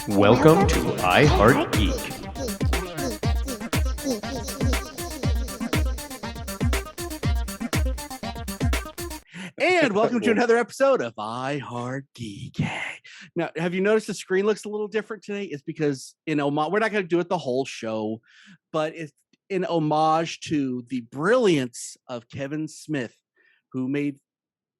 Welcome to I Heart Geek. And welcome to another episode of I Heart Geek. Now, have you noticed the screen looks a little different today? It's because we're not going to do it the whole show, but it's in homage to the brilliance of Kevin Smith, who made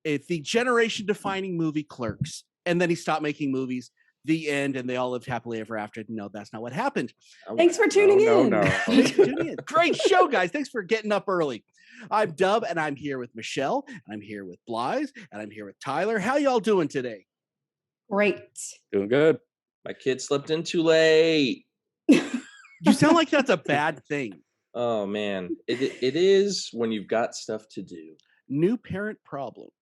the generation-defining movie Clerks, and then he stopped making movies. The end, and they all lived happily ever after. No, that's not what happened. Thanks for tuning in. Thanks for tuning in. Great show, guys. Thanks for getting up early. I'm Dub, and I'm here with Michelle, and I'm here with Blythe, and I'm here with Tyler. How y'all doing today? Great. Doing good. My kid slept in too late. You sound like that's a bad thing. Oh, man. It is when you've got stuff to do. New parent problems.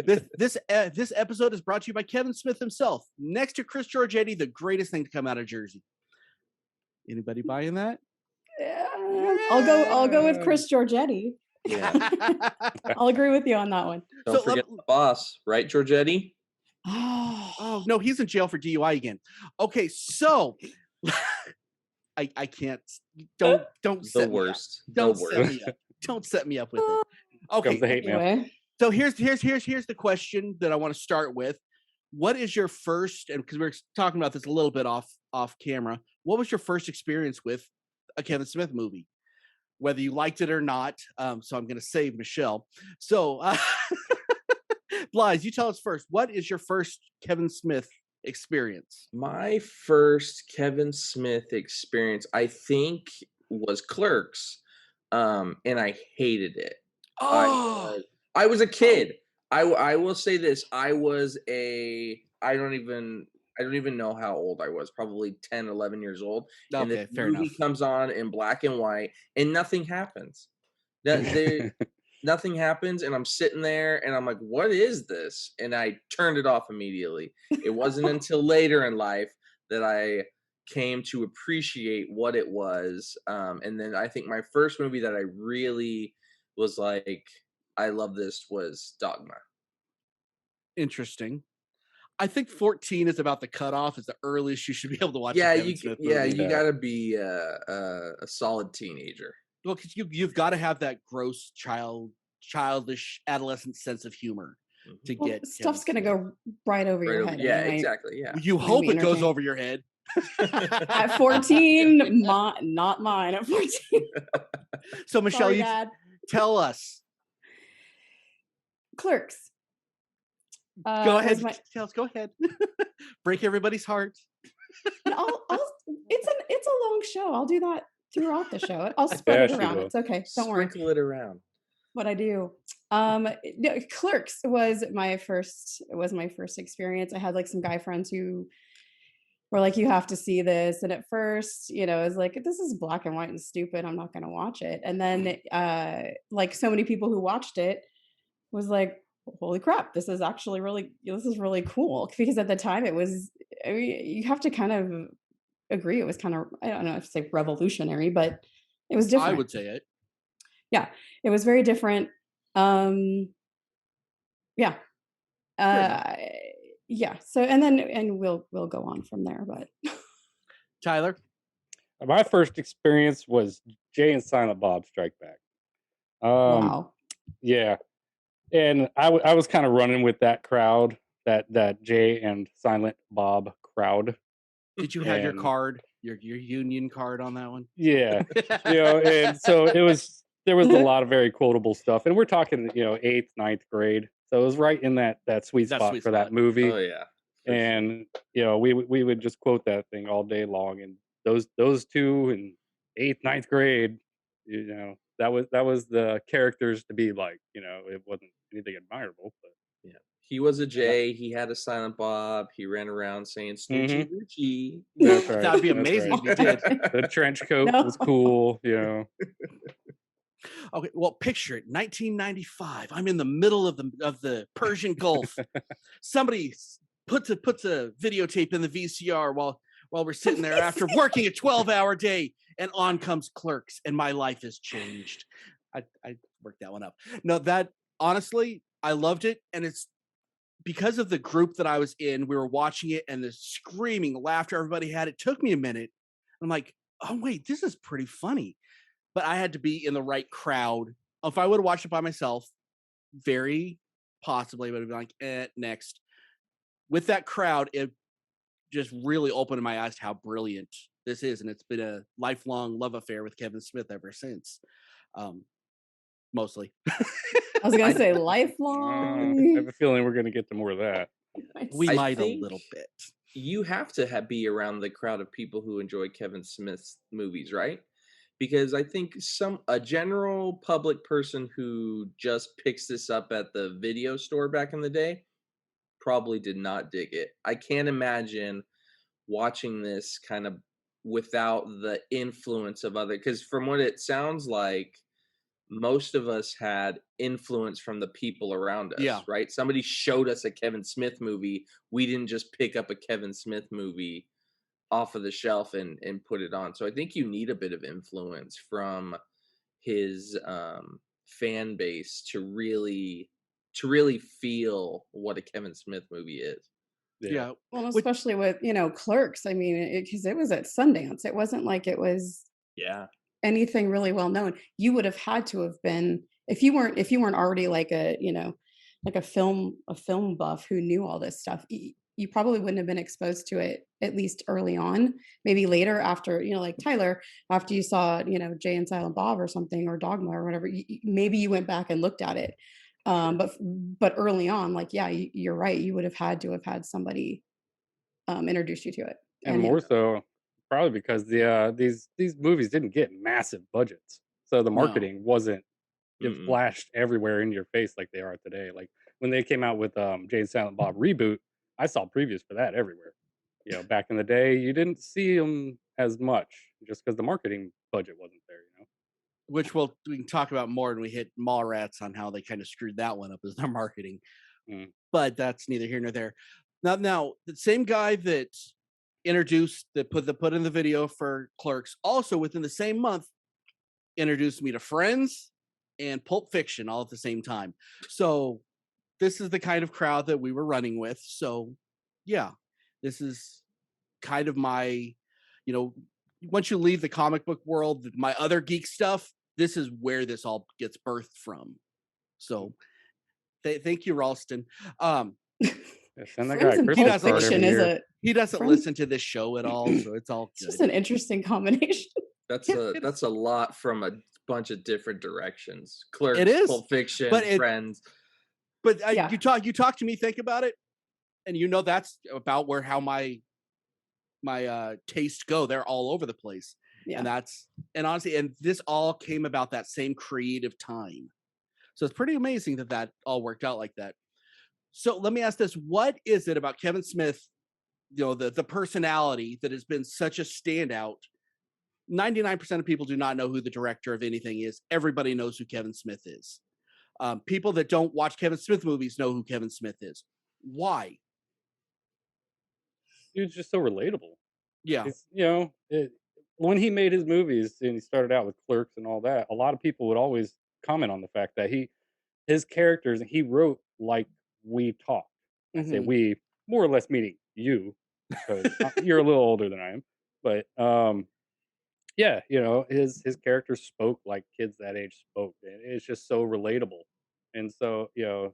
This episode is brought to you by Kevin Smith himself. Next to Chris Giorgetti, the greatest thing to come out of Jersey. Anybody buying that? Yeah, I'll go with Chris Giorgetti. Yeah. I'll agree with you on that one. Don't forget the boss, right, Giorgetti? Oh no, he's in jail for DUI again. Okay, so I can't. Don't set The worst. Me up. Don't set me up. Don't set me up with it. Okay. Anyway. So here's the question that I want to start with. What is your first? And because we're talking about this a little bit off camera, what was your first experience with a Kevin Smith movie? Whether you liked it or not. So I'm going to save Michelle. So, Blythe, you tell us first. What is your first Kevin Smith experience? My first Kevin Smith experience, I think, was Clerks. And I hated it. Oh, I was a kid. I will say this. I don't even know how old I was. Probably 10, 11 years old. Okay, and the fair movie enough. comes on in black and white and nothing happens. Nothing happens, and I'm sitting there and I'm like, what is this? And I turned it off immediately. It wasn't until later in life that I came to appreciate what it was. And then I think my first movie that I really was like, I love this, was Dogma. Interesting. I think 14 is about the cutoff. Is the earliest you should be able to watch. Yeah, a Kevin Smith movie. you got to be a solid teenager. Well, because you've got to have that gross childish adolescent sense of humor to get. Stuff's gonna go right over your head. Yeah, anyway. exactly. Yeah. You hope it goes over your head. At 14, not mine. At 14. So Michelle, Sorry, Dad. Tell us. Clerks. Go ahead. Tell us. Go ahead. Break everybody's heart. And it's a long show. I'll do that throughout the show. I'll spread it around. It's okay. Don't worry. Sprinkle it around. What I do. Clerks was my first experience. I had like some guy friends who were like, you have to see this. And at first, it was like, this is black and white and stupid. I'm not going to watch it. And then like so many people who watched it was like, holy crap, this is really cool. Because at the time you have to kind of agree. It was kind of, I don't know if it's like revolutionary, but it was different. I would say it. Yeah, it was very different. Yeah. Yeah. So, and we'll go on from there, but Tyler. My first experience was Jay and Silent Bob Strike Back. Wow. Yeah. And I was kind of running with that crowd, that Jay and Silent Bob crowd. Did you have your card, your union card on that one? Yeah. And so there was a lot of very quotable stuff. And we're talking, 8th, 9th grade. So it was right in that sweet spot for that movie. Oh yeah. And we would just quote that thing all day long. And those two in 8th, 9th grade, that was the characters to be like. It wasn't anything admirable, but yeah, he was a Jay. He had a Silent Bob. He ran around saying "Snoochie Woochie." That's right. That'd be amazing if you did. The trench coat was cool. Okay, well, picture it, 1995. I'm in the middle of the Persian Gulf. Somebody puts a videotape in the VCR while we're sitting there after working a 12-hour day, and on comes Clerks, and my life has changed. I worked that one up. No, that honestly, I loved it, and it's because of the group that I was in, we were watching it and the screaming laughter everybody had. It took me a minute. I'm like, oh wait, this is pretty funny. But I had to be in the right crowd. If I would have watched it by myself, very possibly would have been like, next. With that crowd, it just really opened my eyes to how brilliant this is. And it's been a lifelong love affair with Kevin Smith ever since. Mostly. I was gonna say I lifelong. have a feeling we're going to get to more of that. We I might a think little bit. You have to be around the crowd of people who enjoy Kevin Smith's movies, right? Because I think a general public person who just picks this up at the video store back in the day probably did not dig it. I can't imagine watching this kind of without the influence of other, because from what it sounds like, most of us had influence from the people around us, Yeah. right? Somebody showed us a Kevin Smith movie. We didn't just pick up a Kevin Smith movie off of the shelf and put it on. So I think you need a bit of influence from his fan base to really feel what a Kevin Smith movie is. Yeah. Well, Which- especially with, Clerks. I mean, because it was at Sundance. It wasn't like it was Yeah. anything really well known. You would have had to have been, if you weren't already like a, like a film buff who knew all this stuff. You probably wouldn't have been exposed to it, at least early on. Maybe later, after, like Tyler, after you saw, Jay and Silent Bob or something, or Dogma or whatever, maybe you went back and looked at it. But early on, like, yeah, you're right. You would have had to have had somebody introduce you to it. And more so, probably because these movies didn't get massive budgets, so the No. marketing wasn't Mm-mm. flashed everywhere in your face like they are today. Like when they came out with Jay and Silent Bob reboot, I saw previews for that everywhere. Back in the day, you didn't see them as much just because the marketing budget wasn't there. Which we can talk about more when we hit Mallrats on how they kind of screwed that one up as their marketing. But that's neither here nor there. Now the same guy that introduced put in the video for Clerks also within the same month introduced me to Friends and Pulp Fiction all at the same time. So this is the kind of crowd that we were running with. So yeah, this is kind of my, once you leave the comic book world, my other geek stuff, this is where this all gets birthed from. So thank you, Ralston. Send that Friends guy and a Pulp Christmas card Fiction every is year. He doesn't Friends- listen to this show at all, so it's all it's good. just an interesting combination. That's a lot from a bunch of different directions. Clerks, It is, Pulp Fiction, but Friends. But Yeah. you talk to me, think about it, and that's about where how my tastes go. They're all over the place. Yeah. And honestly, and this all came about that same creative time. So it's pretty amazing that all worked out like that. So let me ask this: what is it about Kevin Smith, the personality that has been such a standout? 99% of people do not know who the director of anything is. Everybody knows who Kevin Smith is. People that don't watch Kevin Smith movies know who Kevin Smith is. Why? Dude's just so relatable. Yeah. When he made his movies and he started out with Clerks and all that, a lot of people would always comment on the fact that his characters, he wrote like we talk. I say Mhm. we, more or less meaning you, because you're a little older than I am. But his characters spoke like kids that age spoke. And it's just so relatable. And so,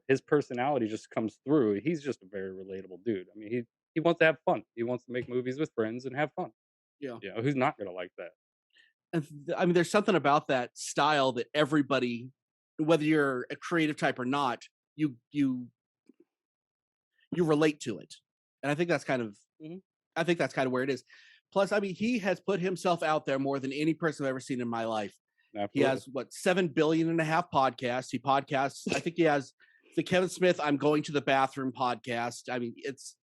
his personality just comes through. He's just a very relatable dude. I mean, he wants to have fun. He wants to make movies with friends and have fun. Yeah. Who's not going to like that? And I mean, there's something about that style that everybody, whether you're a creative type or not, you relate to it. And I think that's kind of, where it is. Plus, I mean, he has put himself out there more than any person I've ever seen in my life. Absolutely. He has 7 billion and a half podcasts. He podcasts. I think he has the Kevin Smith "I'm Going to the Bathroom" podcast. I mean,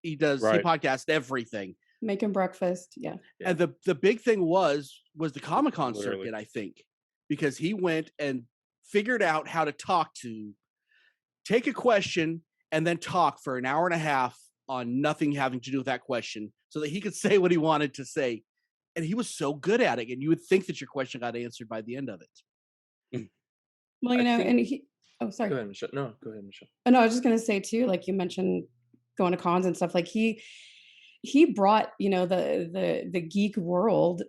he podcasts everything. Making breakfast. Yeah. And the big thing was the Comic-Con Literally. circuit, I think, because he went and figured out how to take a question and then talk for an hour and a half on nothing having to do with that question so that he could say what he wanted to say. And he was so good at it. And you would think that your question got answered by the end of it. Well, I think- and he. Oh, sorry. Go ahead, Michelle. No, go ahead, Michelle. Oh, no, I was just going to say too, like you mentioned going to cons and stuff. Like he brought, you know, the geek world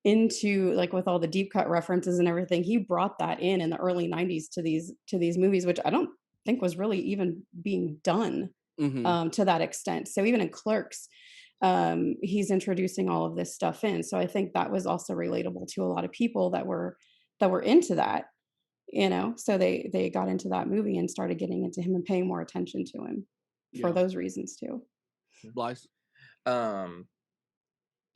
into, like, with all the deep cut references and everything. He brought that in the early 90s to these movies, which I don't think was really even being done to that extent. So even in Clerks, he's introducing all of this stuff in. So I think that was also relatable to a lot of people that were into that, you know. So they got into that movie and started getting into him and paying more attention to him for those reasons too. Blythe? Um,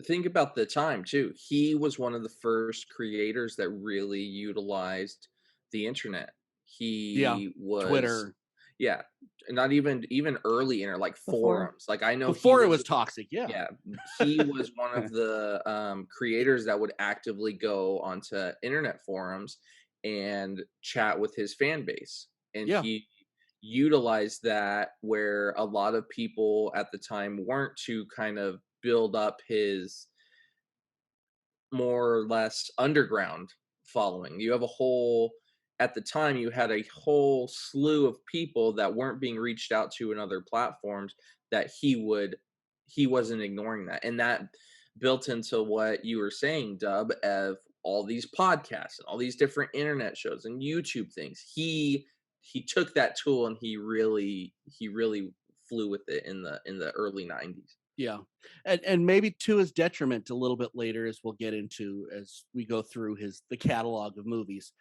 think about the time too. He was one of the first creators that really utilized the internet. He was Twitter. Yeah, not even early internet, like Before. forums. Like I know Before it was toxic, yeah, he was one of the creators that would actively go onto internet forums and chat with his fan base, and he utilized that where a lot of people at the time weren't, to kind of build up his more or less underground following. You have a whole At the time you had a whole slew of people that weren't being reached out to in other platforms, that he wasn't ignoring that. And that built into what you were saying, Dub, of all these podcasts and all these different internet shows and YouTube things. He took that tool and he really flew with it in the early 90s. Yeah. And maybe to his detriment a little bit later, as we'll get into as we go through the catalog of movies.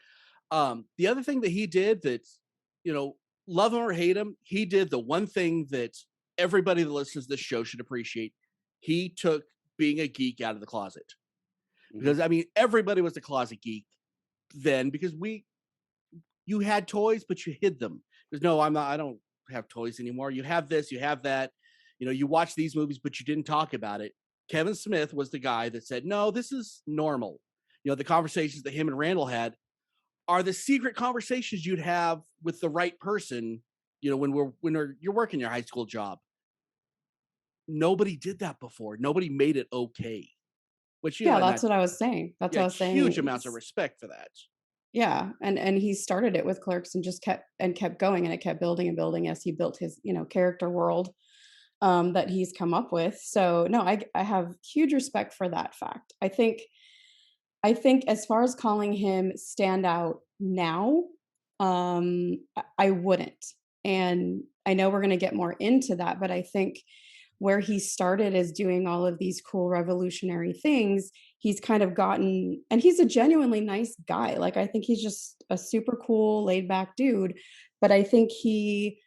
The other thing that he did that, you know, love him or hate him, he did the one thing that everybody that listens to this show should appreciate. He took being a geek out of the closet. Because I mean, everybody was a closet geek then, because you had toys, but you hid them. Because no, I don't have toys anymore. You have this, you have that. You know, you watch these movies, but you didn't talk about it. Kevin Smith was the guy that said, no, this is normal. You know, the conversations that him and Randall had are the secret conversations you'd have with the right person, you know, when you're working your high school job. Nobody did that before. Nobody made it okay. Which, you know, That's what I was saying. That's what I was saying. Huge amounts of respect for that. Yeah, and he started it with Clerks and just kept going, and it kept building and building as he built his, you know, character world that he's come up with. So no, I have huge respect for that fact. I think as far as calling him standout now, I wouldn't. And I know we're going to get more into that, but I think where he started is doing all of these cool revolutionary things. He's kind of gotten, and he's a genuinely nice guy. Like, I think he's just a super cool, laid back dude. But I think he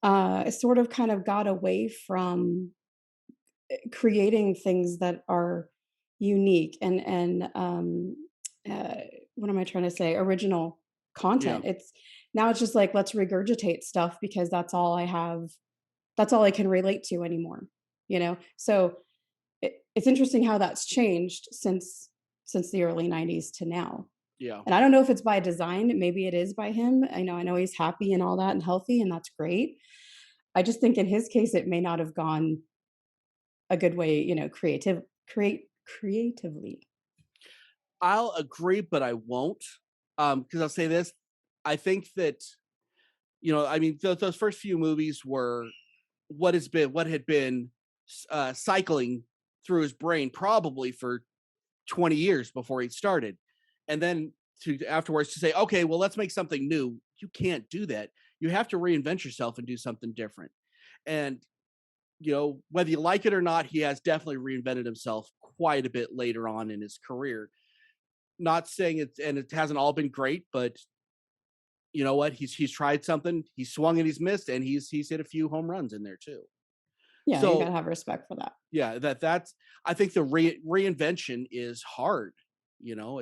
sort of kind of got away from creating things that are unique and what am I trying to say? Original content. It's just like, let's regurgitate stuff because that's all I have. That's all I can relate to anymore, you know? So it's interesting how that's changed since the early 90s to now. Yeah. And I don't know if it's by design. Maybe it is by him. I know he's happy and all that and healthy, and that's great. I just think in his case, it may not have gone a good way, you know, creatively. I'll agree, but I won't. Because I'll say this. I think that, you know, I mean, those first few movies were what had been cycling through his brain probably for 20 years before he started. And then afterwards to say, okay, well, let's make something new. You can't do that. You have to reinvent yourself and do something different. And, you know, whether you like it or not, he has definitely reinvented himself quite a bit later on in his career. Not saying it hasn't all been great, but you know what? He's tried something. He's swung and he's missed, and he's hit a few home runs in there too. Yeah, so, you gotta have respect for that. Yeah, that's. I think the reinvention is hard. You know,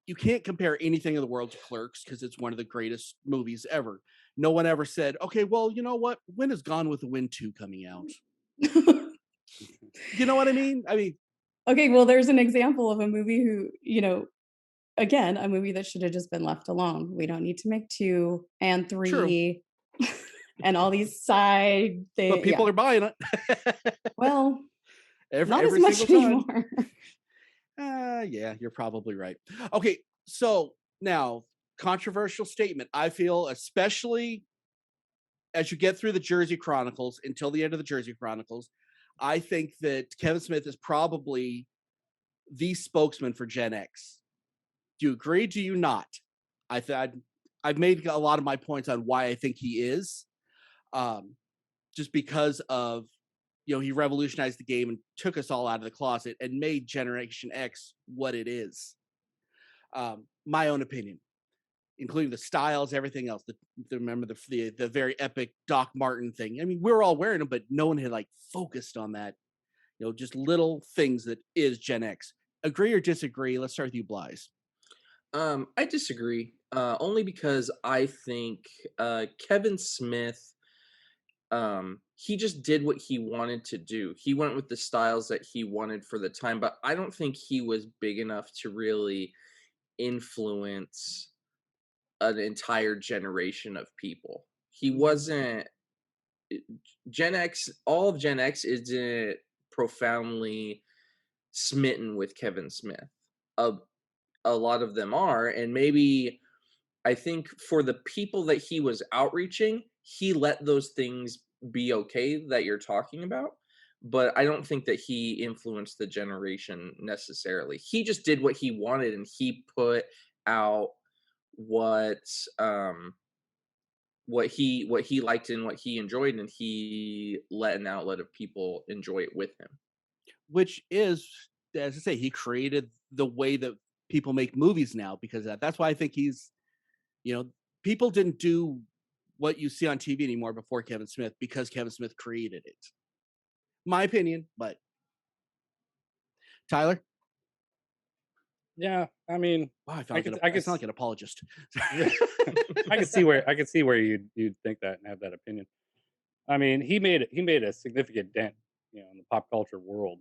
you can't compare anything in the world to Clerks because it's one of the greatest movies ever. No one ever said, okay, well, you know what? When is Gone with the Wind 2 coming out? You know what I mean? Okay, well, there's an example of a movie who, you know, again, a movie that should have just been left alone. We don't need to make 2 and 3 and all these side things. But people are buying it. Well, not every as much single anymore. Yeah, you're probably right. Okay, so now, controversial statement. I feel especially as you get through the Jersey Chronicles until the end of the Jersey Chronicles, I think that Kevin Smith is probably the spokesman for Gen X. Do you agree? Do you not? I've made a lot of my points on why I think he is, just because of, he revolutionized the game and took us all out of the closet and made Generation X what it is. My own opinion, including the styles, everything else. Remember the very epic Doc Martin thing. I mean, we were all wearing them, but no one had like focused on that. Just little things that is Gen X. Agree or disagree? Let's start with you, Blythe. I disagree. Only because I think Kevin Smith, he just did what he wanted to do. He went with the styles that he wanted for the time, but I don't think he was big enough to really influence an entire generation of people. He wasn't Gen X. All of Gen X isn't profoundly smitten with Kevin Smith. A lot of them are, and maybe I think for the people that he was outreaching, he let those things be okay that you're talking about, but I don't think that he influenced the generation necessarily. He just did what he wanted, and he put out what he liked and what he enjoyed, and he let an outlet of people enjoy it with him. Which is, as I say, he created the way that people make movies now because of that. That's why I think he's, people didn't do what you see on TV anymore before Kevin Smith because Kevin Smith created it. My opinion, but Tyler? Yeah, I mean, Wow, I could sound like an apologist. I could see where you'd think that and have that opinion. I mean, he made a significant dent, in the pop culture world.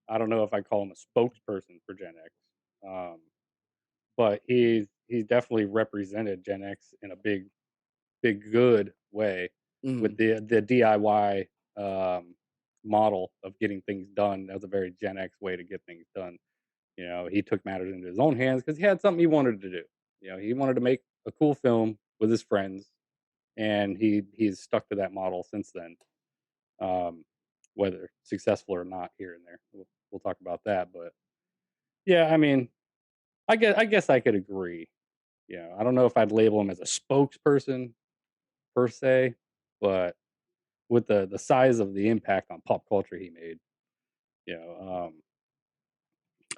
I don't know if I call him a spokesperson for Gen X, but he's definitely represented Gen X in a big good way with the DIY model of getting things done. That was a very Gen X way to get things done. He took matters into his own hands because he had something he wanted to do. He wanted to make a cool film with his friends, and he's stuck to that model since then. Whether successful or not here and there, we'll talk about that. But yeah, I mean, I guess I could agree. I don't know if I'd label him as a spokesperson per se, but with the size of the impact on pop culture he made,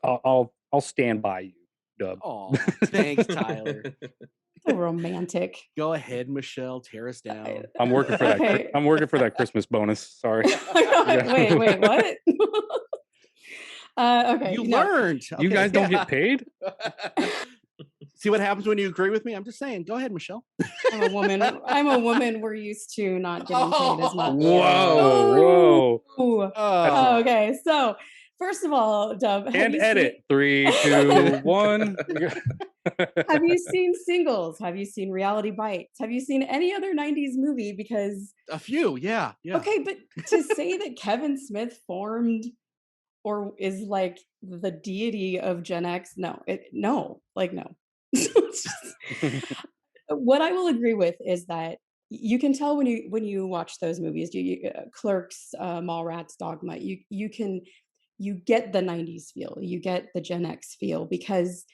I'll stand by you, Dub. Oh, thanks, Tyler. So romantic. Go ahead, Michelle. Tear us down. I'm working for that. Okay. I'm working for that Christmas bonus. Sorry. Wait, what? Okay. You learned. You guys don't get paid? See what happens when you agree with me? I'm just saying. Go ahead, Michelle. I'm a woman. We're used to not getting paid as much. Whoa. Oh, okay. So first of all, Dub, and edit 3, 2, 1. Have you seen Singles? Have you seen Reality Bites? Have you seen any other 90s movie? Because a few, yeah. Okay, but to say that Kevin Smith formed or is like the deity of Gen X, no. What I will agree with is that you can tell when you watch those movies, Clerks, Mallrats, Dogma, you get the 90s feel, you get the Gen X feel because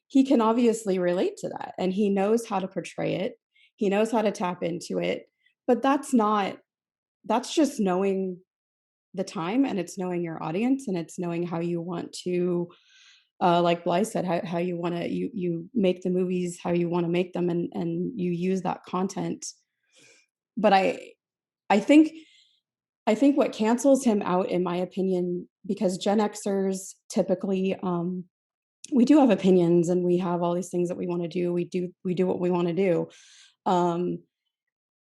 he can obviously relate to that and he knows how to portray it. He knows how to tap into it, but that's just knowing the time and it's knowing your audience and it's knowing how you want to, like Blythe said, how you want to, you make the movies, how you want to make them and you use that content. But I think what cancels him out, in my opinion, because Gen Xers typically, we do have opinions and we have all these things that we want to do. We do what we want to do.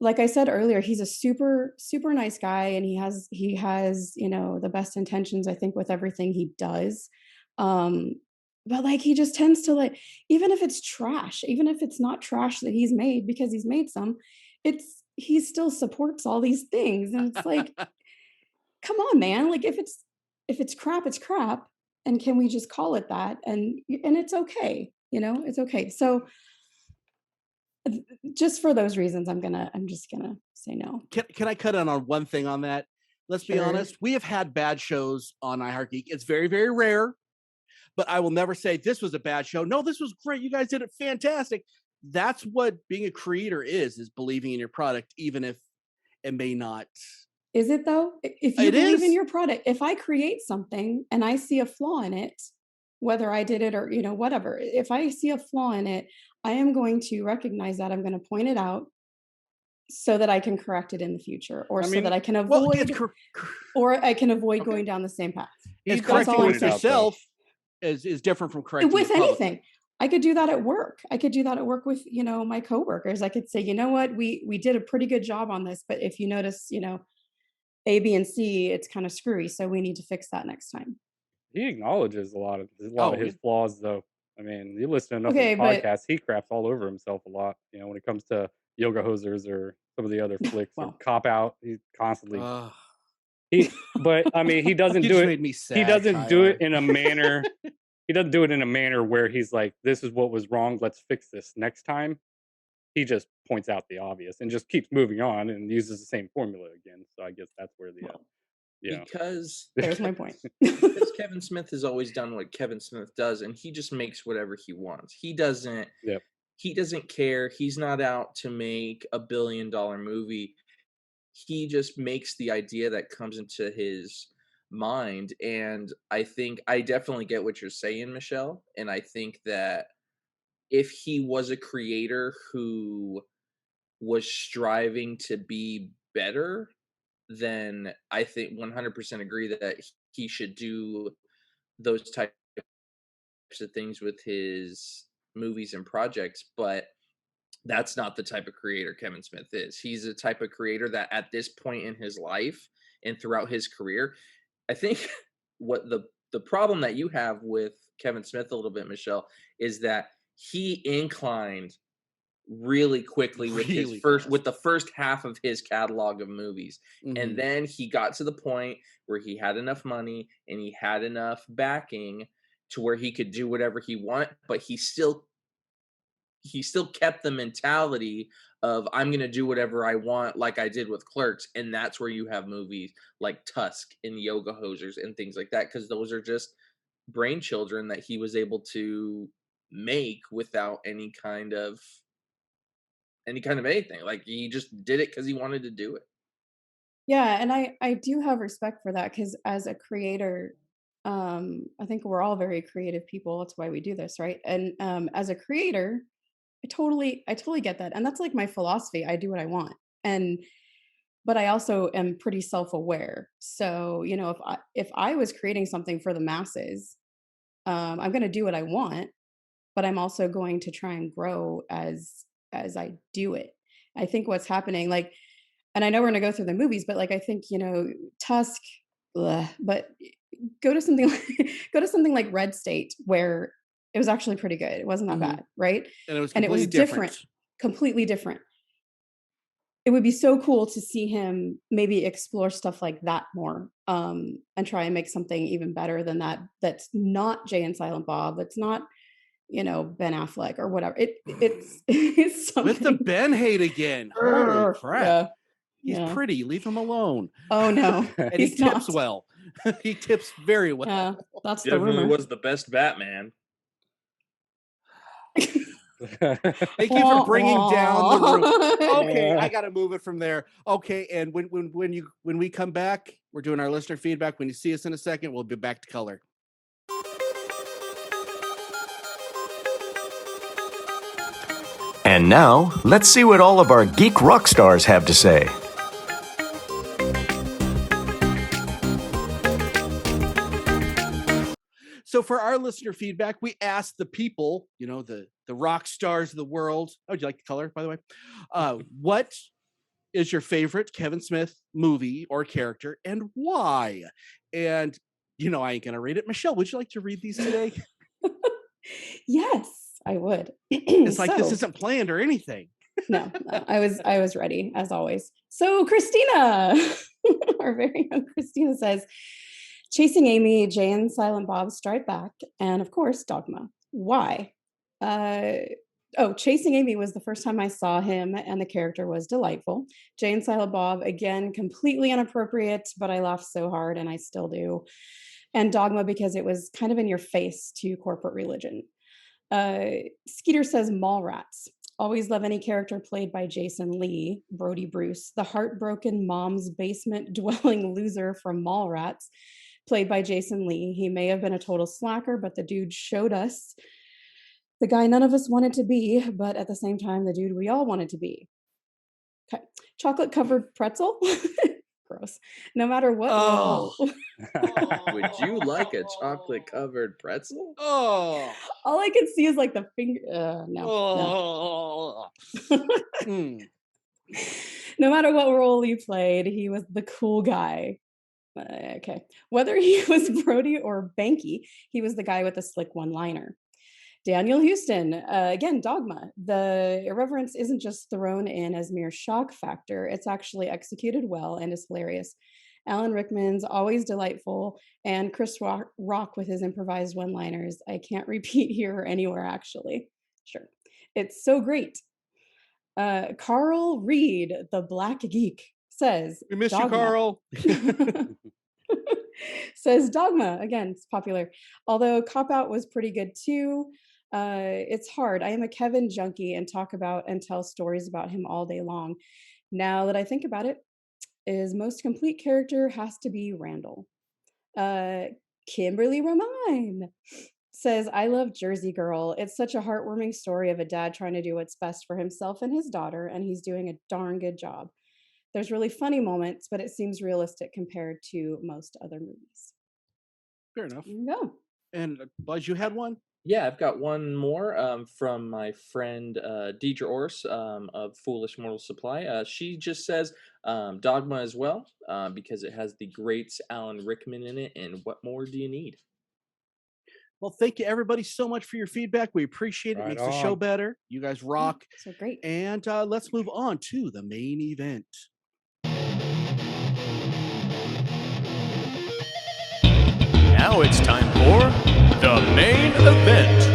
Like I said earlier, he's a super, super nice guy and he has, the best intentions, I think, with everything he does. But like, he just tends to even if it's trash, even if it's not trash that he's made because he's made some, he still supports all these things. And it's like, come on, man. Like if it's crap, it's crap. And can we just call it that? And it's okay. It's okay. So just for those reasons, I'm just gonna say no. Can I cut in on one thing on that? Let's be Sure. honest. We have had bad shows on I Heart Geek. It's very, very rare, but I will never say this was a bad show. No, this was great. You guys did it fantastic. That's what being a creator is believing in your product, even if it may not. Is it though? If you It believe in is. your product, if I create something and I see a flaw in it, whether I did it or, whatever, if I see a flaw in it, I am going to recognize that. I'm going to point it out so that I can correct it in the future, or I so mean, that I can Well, avoid, or I can avoid going down the same path. it's That's correcting all I'm with saying. yourself is different from correcting With the public. anything. I could do that at work. I could do that at work with, my coworkers. I could say, you know what, we did a pretty good job on this, but if you notice, A, B, and C, it's kind of screwy. So we need to fix that next time. he acknowledges a lot of Oh, his flaws, though. I mean, you listen to enough of Okay, his but podcasts, he craps all over himself a lot. When it comes to Yoga Hosers or some of the other flicks or well, Cop Out, he's constantly Ugh. But I mean, he doesn't You do just it. made me sad. He doesn't do it Kyler. in a manner. He doesn't do it in a manner where he's like, "This is what was wrong. Let's fix this next time." He just points out the obvious and just keeps moving on and uses the same formula again. So I guess that's where the well, Because there's my point. because Kevin Smith has always done what Kevin Smith does, and he just makes whatever he wants. He doesn't Yep. he doesn't care. He's not out to make $1 billion movie. He just makes the idea that comes into his mind. And I think I definitely get what you're saying, Michelle. And I think that if he was a creator who was striving to be better, then I think 100% agree that he should do those types of things with his movies and projects. But that's not the type of creator Kevin Smith is. He's a type of creator that at this point in his life and throughout his career, I think what the problem that you have with Kevin Smith a little bit, Michelle, is that he inclined really quickly with Really his first fast. with the first half of his catalog of movies. Mhm. And then he got to the point where he had enough money and he had enough backing to where he could do whatever he want, but he still kept the mentality of I'm going to do whatever I want, like I did with Clerks. And that's where you have movies like Tusk and Yoga Hosers and things like that, because those are just brain children that he was able to make without any kind of anything. Like he just did it because he wanted to do it. Yeah, and I do have respect for that, because as a creator, I think we're all very creative people. That's why we do this, right? And as a creator, I totally get that. And that's like my philosophy. I do what I want. And but I also am pretty self-aware. So, if I was creating something for the masses, I'm going to do what I want, but I'm also going to try and grow as I do it. I think what's happening, like, and I know we're going to go through the movies, but like I think, Tusk, but go to something go to something like Red State, where it was actually pretty good. It wasn't that Mhm. bad, right? And it was And it was completely different. completely different. It would be so cool to see him maybe explore stuff like that more, and try and make something even better than that. That's not Jay and Silent Bob. That's not, Ben Affleck or whatever. It's it's With the something. Ben hate again. Holy crap. Yeah, He's yeah. pretty. Leave him alone. Oh no, And he he's tips not. well. He tips very well. Yeah, that's the Definitely rumor. was the best Batman. Thank you for bringing down the room. Okay, I gotta move it from there. Okay, and when we come back, we're doing our listener feedback. When you see us in a second, we'll be back to color. And now, let's see what all of our geek rock stars have to say. So for our listener feedback, we asked the people, the rock stars of the world. Oh, would you like the color, by the way? What is your favorite Kevin Smith movie or character, and why? And I ain't gonna read it. Michelle, would you like to read these today? Yes, I would. It's like this So- isn't planned or anything. No, I was ready as always. So Christina, our very young Christina says, Chasing Amy, Jay and Silent Bob Strike Back, and of course Dogma. Why? Oh, Chasing Amy was the first time I saw him, and the character was delightful. Jay and Silent Bob, again, completely inappropriate, but I laughed so hard, and I still do. And Dogma, because it was kind of in your face to corporate religion. Uh, Skeeter says Mallrats. Always love any character played by Jason Lee, Brody Bruce, the heartbroken mom's basement dwelling loser from Mallrats, played by Jason Lee. He may have been a total slacker, but the dude showed us the guy none of us wanted to be, but at the same time, the dude we all wanted to be. Okay. Chocolate covered pretzel. Gross. No matter what role. Would you like a chocolate covered pretzel? Oh. All I can see is like the finger. No. Mm. No matter what role he played, he was the cool guy. Okay. Whether he was Brody or Banky, he was the guy with the slick one-liner. Daniel Houston, again, Dogma. The irreverence isn't just thrown in as mere shock factor. It's actually executed well and is hilarious. Alan Rickman's always delightful, and Chris Rock with his improvised one-liners. I can't repeat here or anywhere, actually. Sure. It's so great. Carl Reed, the Black Geek, says, We miss you, Dogma. Carl. Says Dogma. Again, it's popular. Although Cop Out was pretty good too. It's hard. I am a Kevin junkie and talk about and tell stories about him all day long. Now that I think about it, his most complete character has to be Randall. Kimberly Romine says, I love Jersey Girl. It's such a heartwarming story of a dad trying to do what's best for himself and his daughter, and he's doing a darn good job. There's really funny moments, but it seems realistic compared to most other movies. Fair enough. There you go. And Buzz, you had one? Yeah, I've got one more from my friend Deidre Orse of Foolish Mortal Supply. She just says Dogma as well because it has the great Alan Rickman in it. And what more do you need? Well, thank you everybody so much for your feedback. We appreciate it. Right Makes the show on. better. You guys rock. So great. And let's move on to the main event. Now it's time for the main event.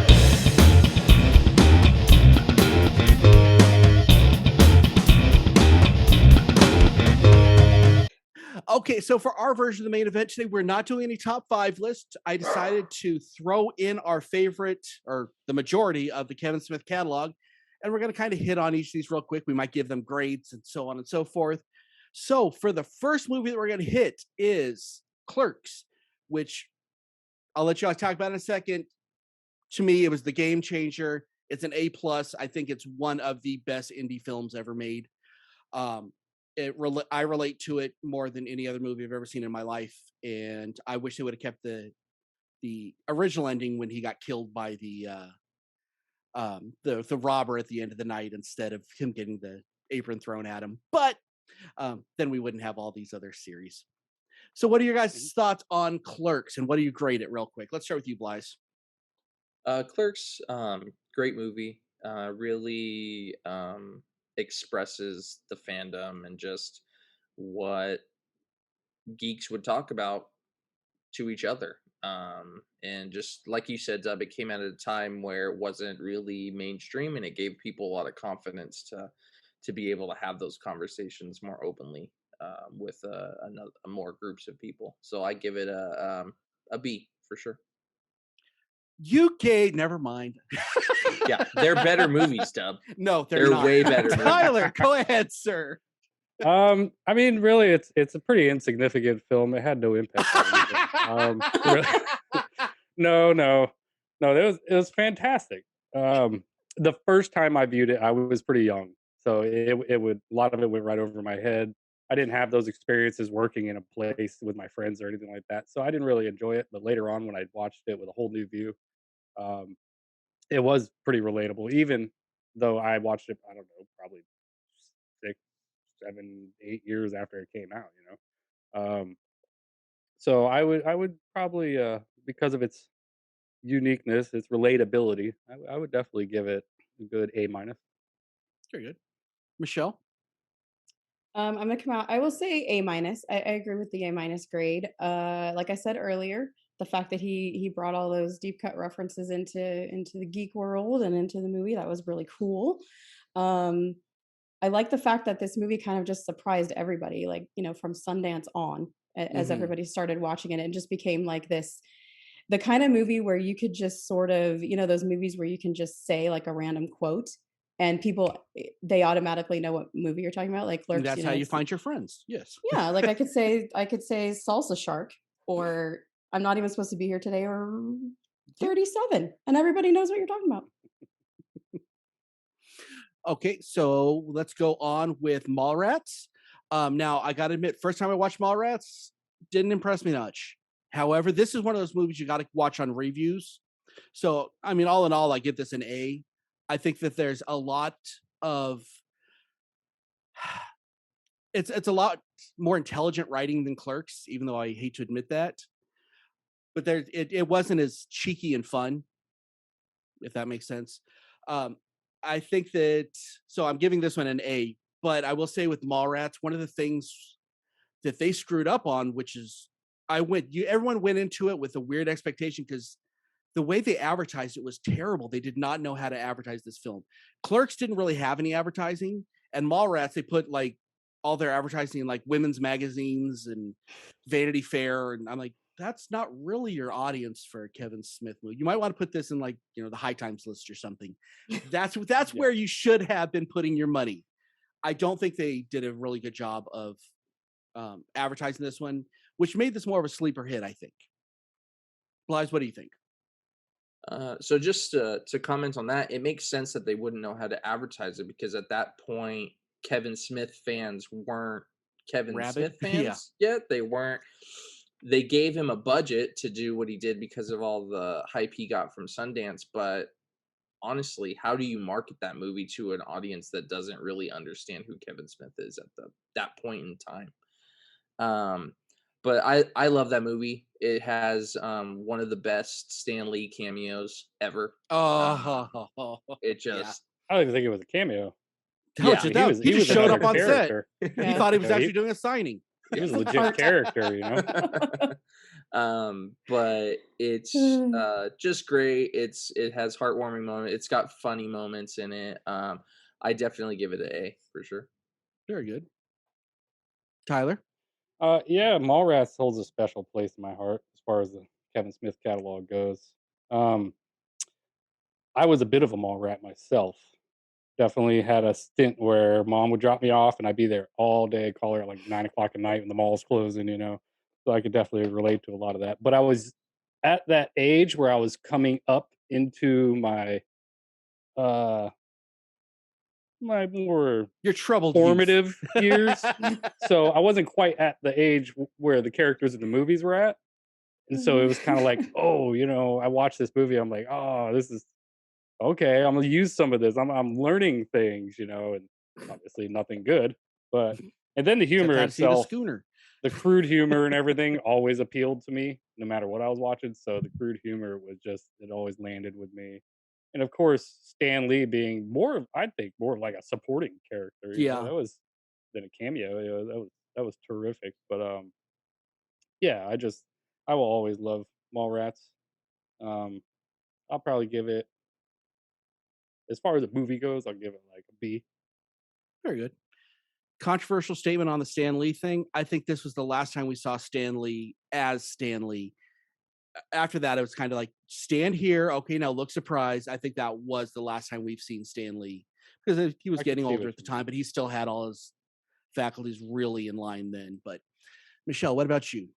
Okay, so for our version of the main event today, we're not doing any top 5 list. I decided to throw in our favorite or the majority of the Kevin Smith catalog, and we're going to kind of hit on each of these real quick. We might give them grades and so on and so forth. So for the first movie that we're going to hit is Clerks, which I'll let you all talk about in a second. To me, it was the game changer. It's an A+. I think it's one of the best indie films ever made. I relate to it more than any other movie I've ever seen in my life, and I wish they would have kept the original ending when he got killed by the robber at the end of the night instead of him getting the apron thrown at him. But then we wouldn't have all these other series. So, what are your guys' thoughts on Clerks, and what do you grade it real quick? Let's start with you, Blythe. Clerks, great movie. Really expresses the fandom and just what geeks would talk about to each other. And just like you said, Dub, it came out at a time where it wasn't really mainstream, and it gave people a lot of confidence to be able to have those conversations more openly with more groups of people. So I give it a B for sure. UK, never mind. Yeah, they're better movies, Dub. No, They're not. way better movies. Tyler, go ahead, sir. I mean, really, it's a pretty insignificant film. It had no impact on anything. Really. No. It was fantastic. The first time I viewed it, I was pretty young, so a lot of it went right over my head. I didn't have those experiences working in a place with my friends or anything like that, so I didn't really enjoy it. But later on, when I watched it with a whole new view, it was pretty relatable. Even though I watched it, I don't know, probably 6, 7, 8 years after it came out, so I would probably because of its uniqueness, its relatability, I would definitely give it a good A-. Very good. Michelle? I'm gonna come out. I will say A-. I agree with the A- grade. Like I said earlier, the fact that he brought all those deep cut references into the geek world and into the movie, that was really cool. Um, I like the fact that this movie kind of just surprised everybody, like, from Sundance on, as Mhm. everybody started watching it. It just became like the kind of movie where you could just sort of, those movies where you can just say like a random quote and people, they automatically know what movie you're talking about, like And Clerks, that's how you it's, find your friends. Yes. yeah, like I could say Salsa Shark, or I'm not even supposed to be here today, or Yep. 37, and everybody knows what you're talking about. Okay, so let's go on with Mallrats. Now I gotta admit, first time I watched Mallrats, didn't impress me much. However, this is one of those movies you gotta watch on reviews. So, I mean, all in all, I give this an A. I think that there's a lot of it's a lot more intelligent writing than Clerks, even though I hate to admit that. But it wasn't as cheeky and fun, if that makes sense. Um, I think that so I'm giving this one an A, but I will say with Mallrats, one of the things that they screwed up on, which is everyone went into it with a weird expectation because the way they advertised it was terrible. They did not know how to advertise this film. Clerks didn't really have any advertising, and Mallrats, they put like all their advertising in like women's magazines and Vanity Fair, and I'm like, that's not really your audience for a Kevin Smith movie. You might want to put this in like the High Times list or something. That's Yeah. where you should have been putting your money. I don't think they did a really good job of advertising this one, which made this more of a sleeper hit, I think. Blythe, what do you think? So just to comment on that, it makes sense that they wouldn't know how to advertise it because at that point, Kevin Smith fans weren't Kevin Rabbit? Smith Yeah. fans yet. They weren't. They gave him a budget to do what he did because of all the hype he got from Sundance. But honestly, how do you market that movie to an audience that doesn't really understand who Kevin Smith is at that point in time? But I love that movie. It has one of the best Stan Lee cameos ever. Um, Oh, it yeah. just I don't even think it was a cameo. No, yeah, just, He no, was he just a showed major up on set. character. He Yeah. thought he was Yeah, actually doing a signing. He was a The legit part. character, you know. but it's just great. It has heartwarming moments. It's got funny moments in it. I definitely give it an A for sure. Very good. Tyler? Yeah, Mallrats holds a special place in my heart as far as the Kevin Smith catalog goes. Um, I was a bit of a mall rat myself. Definitely had a stint where mom would drop me off and I'd be there all day, call her at like 9 o'clock at night when the mall's closing, you know. So I could definitely relate to a lot of that. But I was at that age where I was coming up into uh my more Your troubled youth. formative years. So I wasn't quite at the age where the characters in the movies were at. And so it was kind of like, oh, I watched this movie. I'm like, oh, this is okay. I'm gonna use some of this. I'm learning things, and obviously nothing good. But and then the Except humor how to see the itself, schooner. the crude humor and everything always appealed to me, no matter what I was watching. So the crude humor was it always landed with me. And of course, Stan Lee being I think more like a supporting character. Yeah. That was than a cameo. That was terrific. But yeah, I will always love Mallrats. Um, I'll probably give it, as far as the movie goes, I'll give it like a B. Very good. Controversial statement on the Stan Lee thing. I think this was the last time we saw Stan Lee as Stan Lee. After that, it was kind of like, stand here. Okay, now look surprised. I think that was the last time we've seen Stan Lee because he was I can getting see older what at the you mean. time, but he still had all his faculties really in line then. But Michelle, what about you?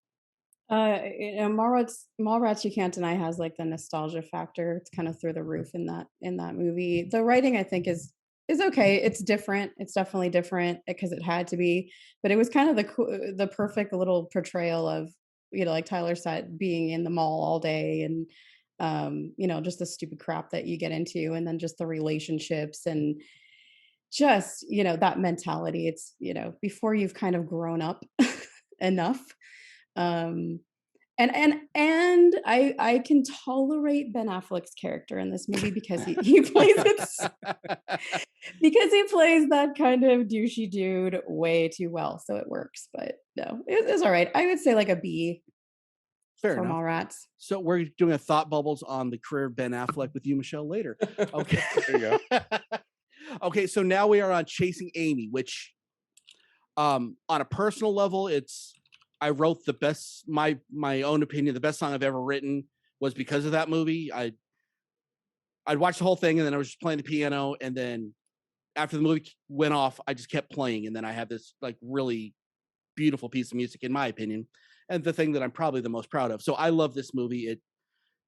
Mallrats, you can't deny, has like the nostalgia factor. It's kind of through the roof in that movie. The writing, I think, is okay. It's different. It's definitely different because it had to be, but it was kind of the perfect little portrayal of, like Tyler said, being in the mall all day and just the stupid crap that you get into, and then just the relationships and just that mentality. It's before you've kind of grown up enough. um and I can tolerate Ben Affleck's character in this movie because he plays because he plays that kind of douchey dude way too well, so it works. But no, it's all right. I would say like a B. Fair for enough. Mallrats. So we're doing a thought bubbles on the career of Ben Affleck with you, Michelle, later. Okay. There you go. Okay, so now we are on Chasing Amy, which on a personal level, I wrote the best, my own opinion, the best song I've ever written was because of that movie. I'd watch the whole thing and then I was just playing the piano, and then after the movie went off, I just kept playing, and then I have this like really beautiful piece of music, in my opinion, and the thing that I'm probably the most proud of. So I love this movie. It,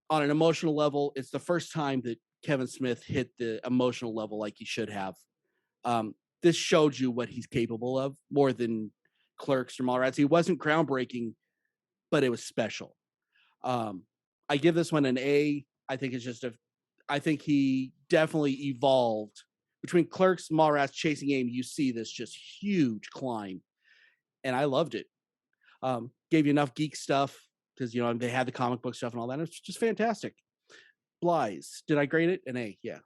on an emotional level, it's the first time that Kevin Smith hit the emotional level like he should have. This showed you what he's capable of more than Clerks or Mallrats. He wasn't groundbreaking, but it was special. I give this one an A. I think I think he definitely evolved between Clerks, Mallrats, Chasing Amy. You see this just huge climb, and I loved it. Gave you enough geek stuff because they had the comic book stuff and all that. It's just fantastic. Blythe, did I grade it an A? Yeah.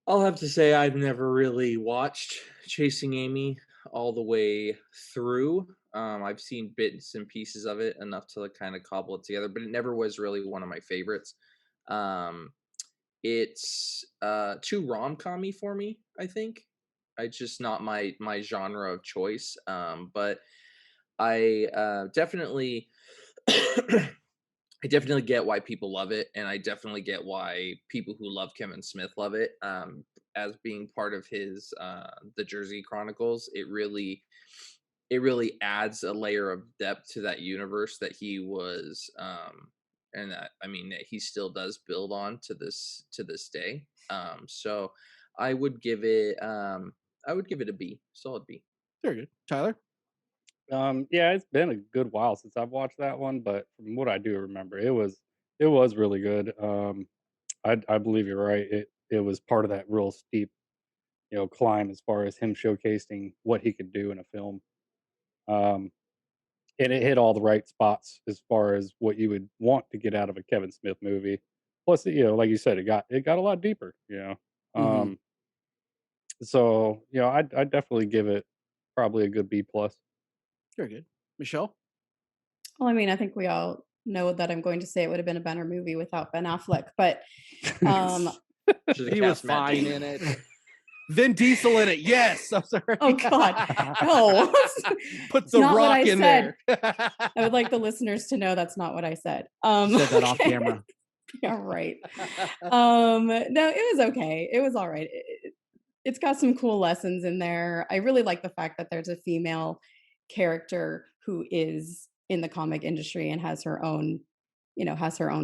I'll have to say I've never really watched Chasing Amy all the way through. I've seen bits and pieces of it enough to kind of cobble it together, but it never was really one of my favorites. It's too rom-com-y for me, I think. It's just not my genre of choice. But I definitely I definitely get why people love it, and I definitely get why people who love Kevin Smith love it. As being part of his the Jersey Chronicles, it really adds a layer of depth to that universe that he was and that that he still does build on to this day. So I would give it a B, solid B. Very good. Tyler? Yeah, it's been a good while since I've watched that one, but from what I do remember, it was really good. I believe you're right. It was part of that real steep, climb as far as him showcasing what he could do in a film. Um, and it hit all the right spots as far as what you would want to get out of a Kevin Smith movie. Plus, like you said, it got a lot deeper. Mhm. So I'd definitely give it probably a good B plus. Very good. Michelle? Well, I mean, I think we all know that I'm going to say it would have been a better movie without Ben Affleck, but Should've He was cast Matt fine Damon. in it. Vin Diesel in it. Yes. I'm sorry. oh god, no. Put the not what rock I in said. there. I would like the listeners to know that's not what I said. Said that off okay. camera. Yeah, right. No, it was okay. It was all right. It's got some cool lessons in there. I really like the fact that there's a female character who is in the comic industry and has her own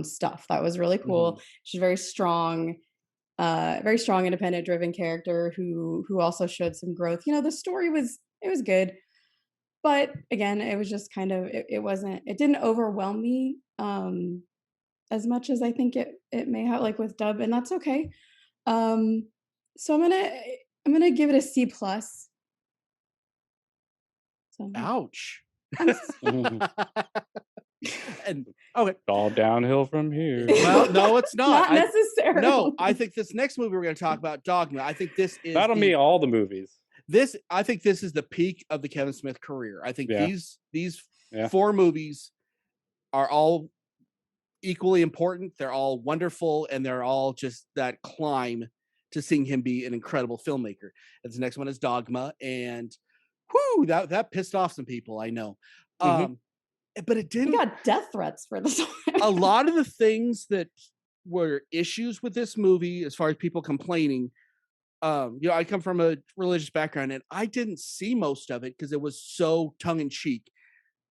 stuff. That was really cool. She's very strong, independent driven character who also showed some growth. The story was good, but again, it was just kind of it didn't overwhelm me as much as I think it may have, like with Dub, and that's okay. So I'm gonna give it a C plus. So Ouch. I'm And okay. All downhill from here. Well, no, it's not. not necessarily. No, I think this next movie we're going to talk about, Dogma. I think this is That'll mean all the movies. I think this is the peak of the Kevin Smith career. I think Yeah. these Yeah. 4 movies are all equally important. They're all wonderful, and they're all just that climb to seeing him be an incredible filmmaker. And the next one is Dogma, and whoo, that pissed off some people, I know. But it We didn't. got death threats for this. A lot of the things that were issues with this movie, as far as people complaining, I come from a religious background, and I didn't see most of it because it was so tongue in cheek.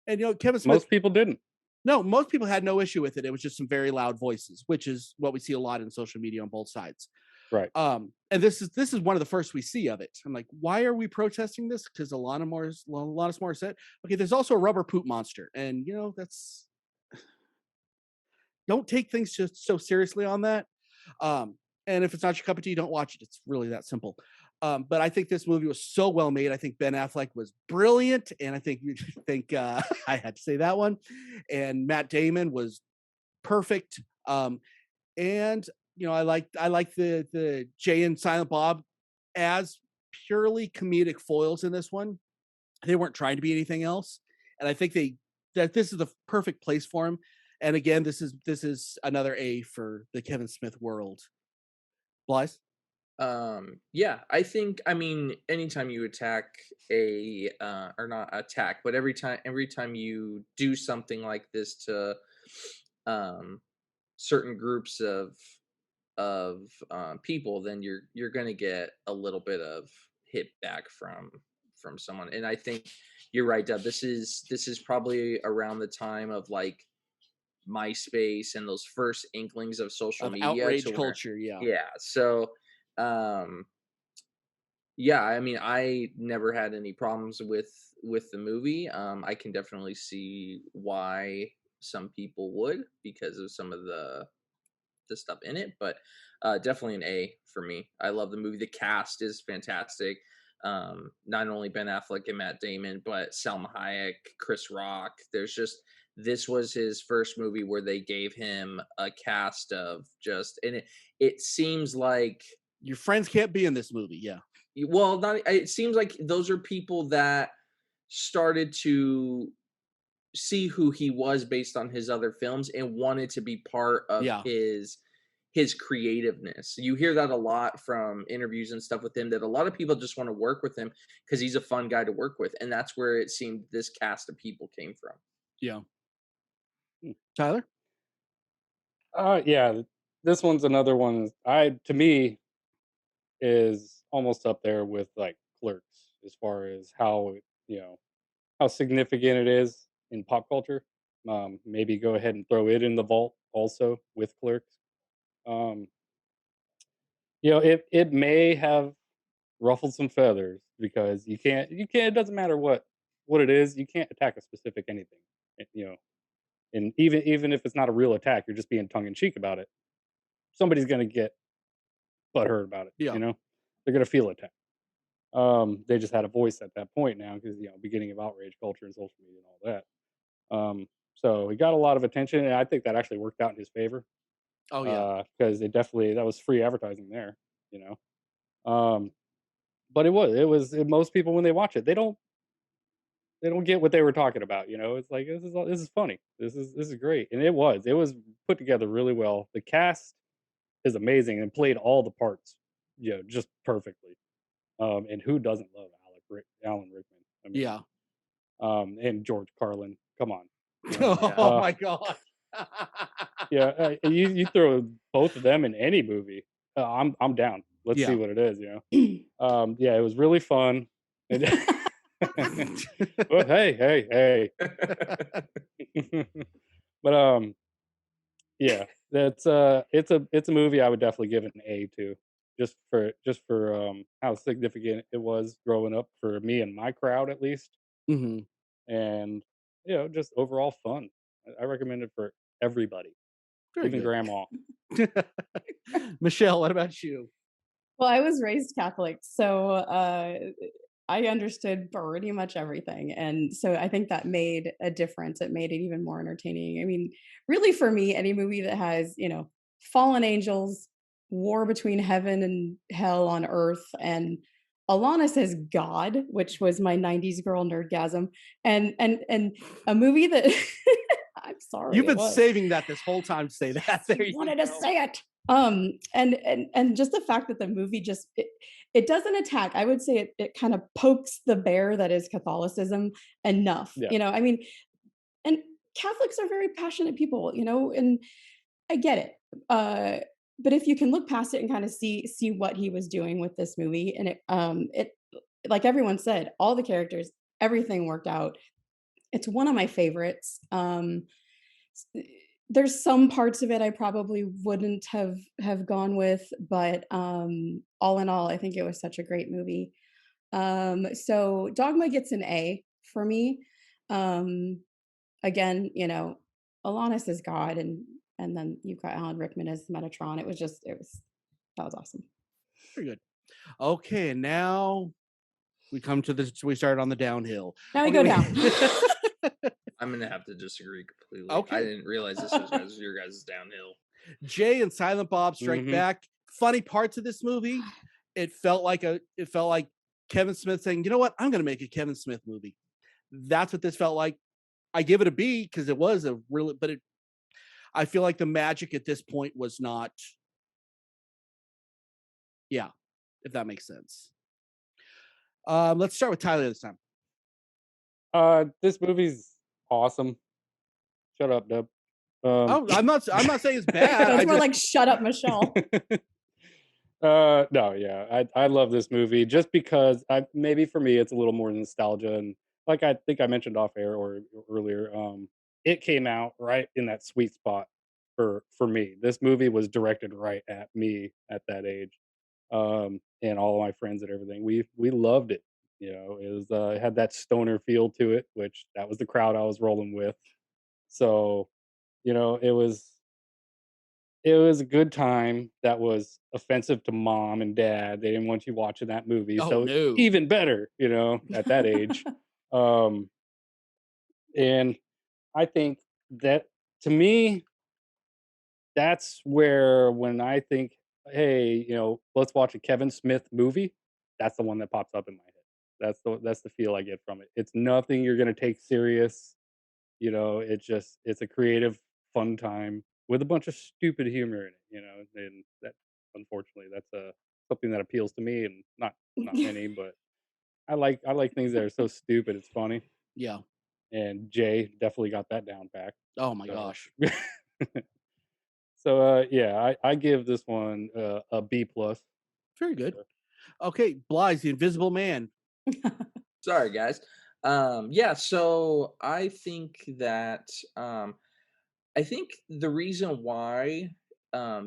And Kevin Smith. Most people didn't. No, most people had no issue with it. It was just some very loud voices, which is what we see a lot in social media on both sides. Right. And this is one of the first we see of it. I'm like, why are we protesting this? Because Alanis Morissette. Okay, there's also a rubber poop monster, and that's don't take things just so seriously on that. And if it's not your cup of tea, don't watch it. It's really that simple. But I think this movie was so well made. I think Ben Affleck was brilliant, and I think I had to say that one. And Matt Damon was perfect. And I like the Jay and Silent Bob as purely comedic foils in this one. They weren't trying to be anything else, and I think that this is the perfect place for him. And again, this is another A for the Kevin Smith world. Blythe? Yeah, I think, I mean, anytime you attack or not attack, but every time you do something like this to certain groups of people, then you're gonna get a little bit of hit back from someone. And I think you're right, Deb. This is probably around the time of like MySpace and those first inklings of social Of media outrage to where, culture, yeah. so yeah, I mean, I never had any problems with the movie. I can definitely see why some people would, because of some of the stuff in it, but definitely an A for me. I love the movie. The cast is fantastic. Not only Ben Affleck and Matt Damon, but Salma Hayek, Chris Rock. This was his first movie where they gave him a cast of and it seems like Your friends can't be in this movie, yeah. well, not it seems like those are people that started to see who he was based on his other films and wanted to be part of Yeah. his creativeness. You hear that a lot from interviews and stuff with him, that a lot of people just want to work with him because he's a fun guy to work with, and that's where it seemed this cast of people came from. Yeah. Tyler? Yeah, this one's another one. To me, is almost up there with like Clerks as far as how how significant it is in pop culture. Maybe go ahead and throw it in the vault also with Clerks. Um, it may have ruffled some feathers because you can't. It doesn't matter what it is. You can't attack a specific anything. And even if it's not a real attack, you're just being tongue in cheek about it. Somebody's gonna get butthurt about it. Yeah. They're gonna feel attacked. They just had a voice at that point now because beginning of outrage culture and social media and all that. So he got a lot of attention, and I think that actually worked out in his favor. Oh yeah. Because that was free advertising there. But most people when they watch it, they don't get what they were talking about. It's like this is funny. This is great, and it was put together really well. The cast is amazing and played all the parts, just perfectly. And who doesn't love Alan Rickman? I mean, Yeah. And George Carlin. Come on. Oh my god. Yeah, you throw both of them in any movie, I'm down. Let's Yeah. see what it is. Yeah, it was really fun. And well, hey. But yeah, it's a movie I would definitely give it an A to, just for how significant it was growing up for me and my crowd at least, Hmm. and just overall fun. I recommend it for everybody, Very even good. grandma. Michelle, what about you? Well, I was raised Catholic, so I understood pretty much everything. And so I think that made a difference. It made it even more entertaining. I mean, really for me, any movie that has, fallen angels, war between heaven and hell on earth, and Alanis as God, which was my 90s girl nerdgasm, and a movie that I'm sorry. You've it been was. saving that this whole time to say that. There you Wanted to go. say it. And just the fact that the movie just it doesn't attack. I would say it kind of pokes the bear that is Catholicism enough. Yeah. I mean, and Catholics are very passionate people, and I get it. But if you can look past it and kind of see what he was doing with this movie, and it like everyone said, all the characters, everything worked out. It's one of my favorites. There's some parts of it I probably wouldn't have gone with, but all in all, I think it was such a great movie. So Dogma gets an A for me. Again, Alanis is God, and then you've got Alan Rickman as Metatron. That was awesome. Very good. Okay, and now we come to this. We started on the downhill. Now we go down. I'm gonna have to disagree completely. Okay. I didn't realize this was your guys' downhill. Jay and Silent Bob Strike Mhm. Back. Funny parts of this movie. It felt like Kevin Smith saying, "You know what? I'm going to make a Kevin Smith movie." That's what this felt like. I give it a B because it was a really, but I feel like the magic at this point was not. Yeah, if that makes sense. Let's start with Tyler this time. This movie's awesome. Shut up, Deb. Oh, I'm not saying it's bad. That's I more just, like shut up, Michelle. No, yeah, I love this movie just because maybe for me it's a little more nostalgia, and like I think I mentioned off air or earlier, it came out right in that sweet spot for me. This movie was directed right at me at that age, and all of my friends and everything. We loved it. You know, it had that stoner feel to it, which that was the crowd I was rolling with. So, you know, it was a good time that was offensive to mom and dad. They didn't want you watching that movie. Oh, So no. even better, you know, at that age. Um, and I think that to me, that's where when I think, hey, you know, let's watch a Kevin Smith movie, that's the one that pops up in my head. That's the feel I get from it. It's nothing you're gonna take serious. You know, it's a creative, fun time with a bunch of stupid humor in it, you know, and that unfortunately that's something that appeals to me and not many, but I like things that are so stupid it's funny. yeah. And Jay definitely got that down pack. Oh my So gosh. so yeah, I give this one a B plus. Very good. Okay, Bly's The Invisible Man. Sorry, guys. Yeah, so I think that I think the reason why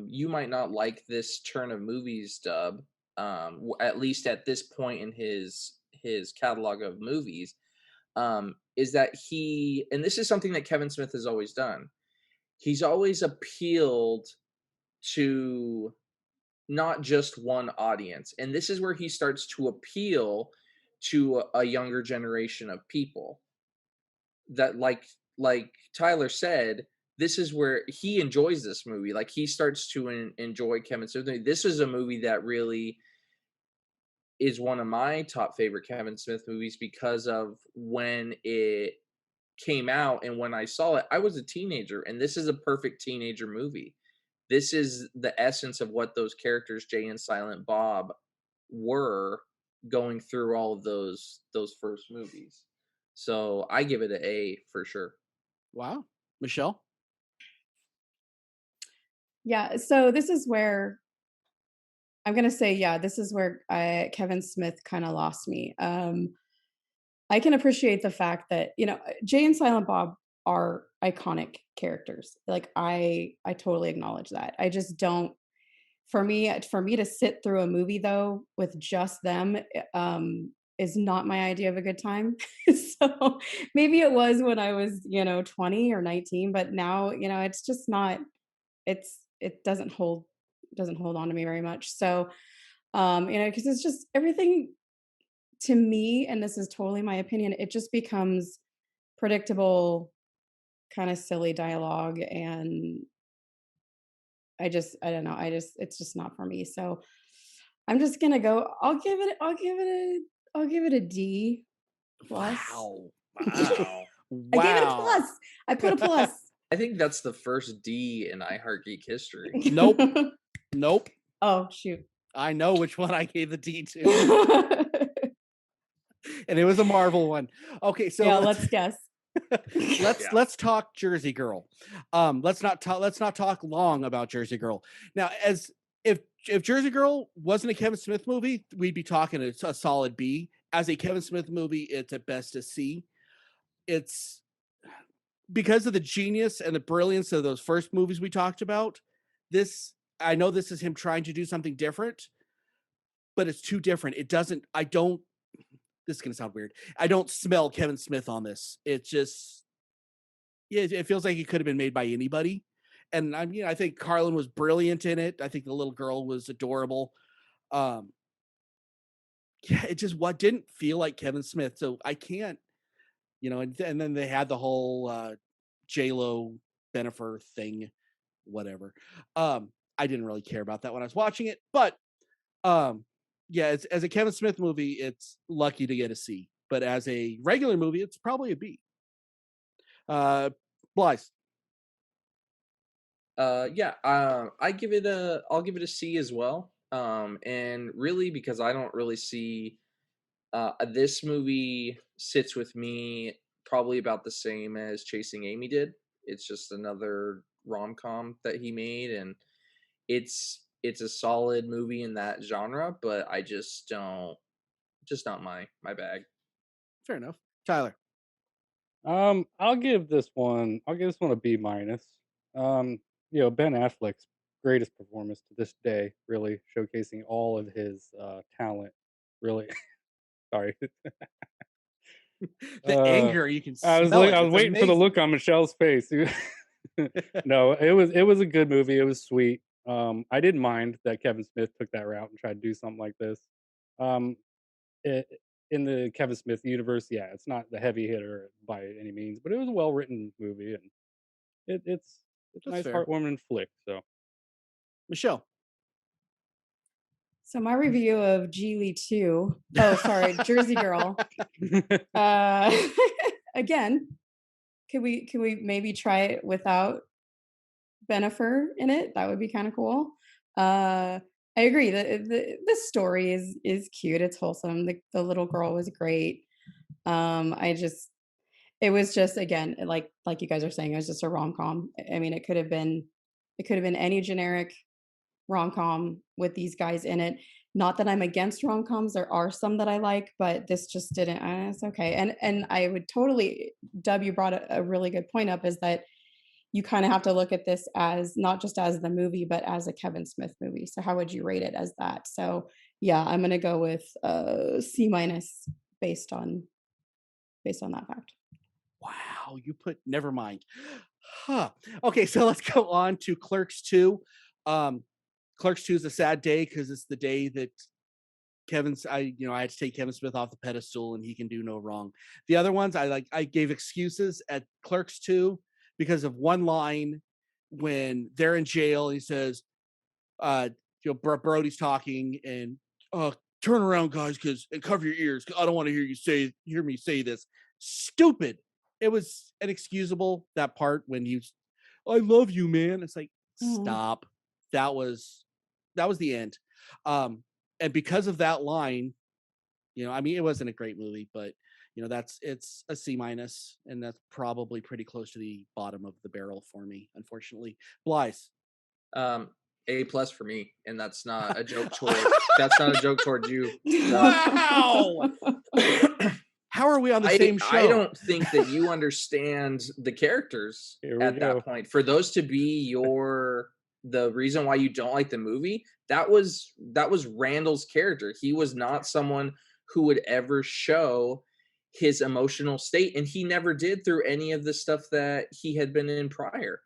you might not like this turn of movies, Dub, at least at this point in his catalog of movies, is that and this is something that Kevin Smith has always done. He's always appealed to not just one audience, and this is where he starts to appeal to a younger generation of people that like Tyler said, this is where he enjoys this movie. Like he starts to enjoy Kevin Smith. This is a movie that really is one of my top favorite Kevin Smith movies because of when it came out and when I saw it. I was a teenager, and this is a perfect teenager movie. This is the essence of what those characters, Jay and Silent Bob, were going through all of those first movies. So I give it an A for sure. Wow. Michelle? Yeah, so this is where I'm gonna say, yeah, this is where Kevin Smith kind of lost me. I can appreciate the fact that, you know, Jay and Silent Bob are iconic characters. Like I totally acknowledge that. I just don't. For me to sit through a movie though with just them is not my idea of a good time. So maybe it was when I was, you know, 20 or 19, but now, you know, it's just not. It doesn't hold on to me very much. So you know, because it's just everything to me, and this is totally my opinion, it just becomes predictable, kind of silly dialogue, and I don't know, it's just not for me. So I'm just gonna go. I'll give it a D plus. Wow. Wow. I gave it a plus. I put a plus. I think that's the first D in I Heart Geek history. Nope. Nope. Oh shoot. I know which one I gave the D to. And it was a Marvel one. Okay, so yeah, let's guess. let's talk Jersey Girl. Let's not talk long about Jersey Girl. Now, as if Jersey Girl wasn't a Kevin Smith movie, we'd be talking a solid B. As a Kevin Smith movie, it's at best a C. It's because of the genius and the brilliance of those first movies we talked about. I know this is him trying to do something different, but it's too different. This is going to sound weird. I don't smell Kevin Smith on this. It just, yeah, it feels like it could have been made by anybody. And I think Carlin was brilliant in it. I think the little girl was adorable. Yeah, it just didn't feel like Kevin Smith. So I can't, and then they had the whole J-Lo Benifer thing, whatever. I didn't really care about that when I was watching it, but yeah, as a Kevin Smith movie, it's lucky to get a C. But as a regular movie, it's probably a B. Blythe. I'll give it a C as well. And really because I don't really see this movie sits with me probably about the same as Chasing Amy did. It's just another rom-com that he made, and it's a solid movie in that genre, but I just don't just not my bag. Fair enough. Tyler. I'll give this one a B minus. Ben Affleck's greatest performance to this day, really showcasing all of his talent. Really, sorry. The anger, you can I was smell it. I was It's waiting for the amazing. look on Michelle's face. No, it was a good movie. It was sweet. I didn't mind that Kevin Smith took that route and tried to do something like this. Um, it, in the Kevin Smith universe, yeah, it's not the heavy hitter by any means, but it was a well written movie, and it's a That's nice fair. heartwarming flick. So Michelle. So my review of Geely 2, oh sorry, Jersey Girl. Uh again, can we maybe try it without Benifer in it? That would be kind of cool. I agree. The story is cute. It's wholesome. The little girl was great. It was just again like you guys are saying, it was just a rom com. I mean, it could have been any generic rom-com with these guys in it. Not that I'm against rom-coms, there are some that I like, but this just didn't. It's okay. And I would totally, Dub, you brought a really good point up, is that you kind of have to look at this as not just as the movie, but as a Kevin Smith movie. So how would you rate it as that? So yeah, I'm gonna go with C minus based on that fact. Wow, you put never mind. Huh. Okay, so let's go on to Clerks 2. Clerks 2 is a sad day because it's the day that I had to take Kevin Smith off the pedestal and he can do no wrong. The other ones I gave excuses at Clerks 2 because of one line when they're in jail. He says, Brody's talking and turn around, guys, and cover your ears. I don't want to hear me say this. Stupid. It was inexcusable, that part when I love you, man. It's like, stop. That was the end. And because of that line, it wasn't a great movie, but it's a C minus, and that's probably pretty close to the bottom of the barrel for me, unfortunately. Blythe. A plus for me, and that's not a joke toward you. Wow. How are we on the same show? I don't think that you understand the characters at that point. For those to be the reason why you don't like the movie, that was Randall's character. He was not someone who would ever show his emotional state, and he never did through any of the stuff that he had been in prior.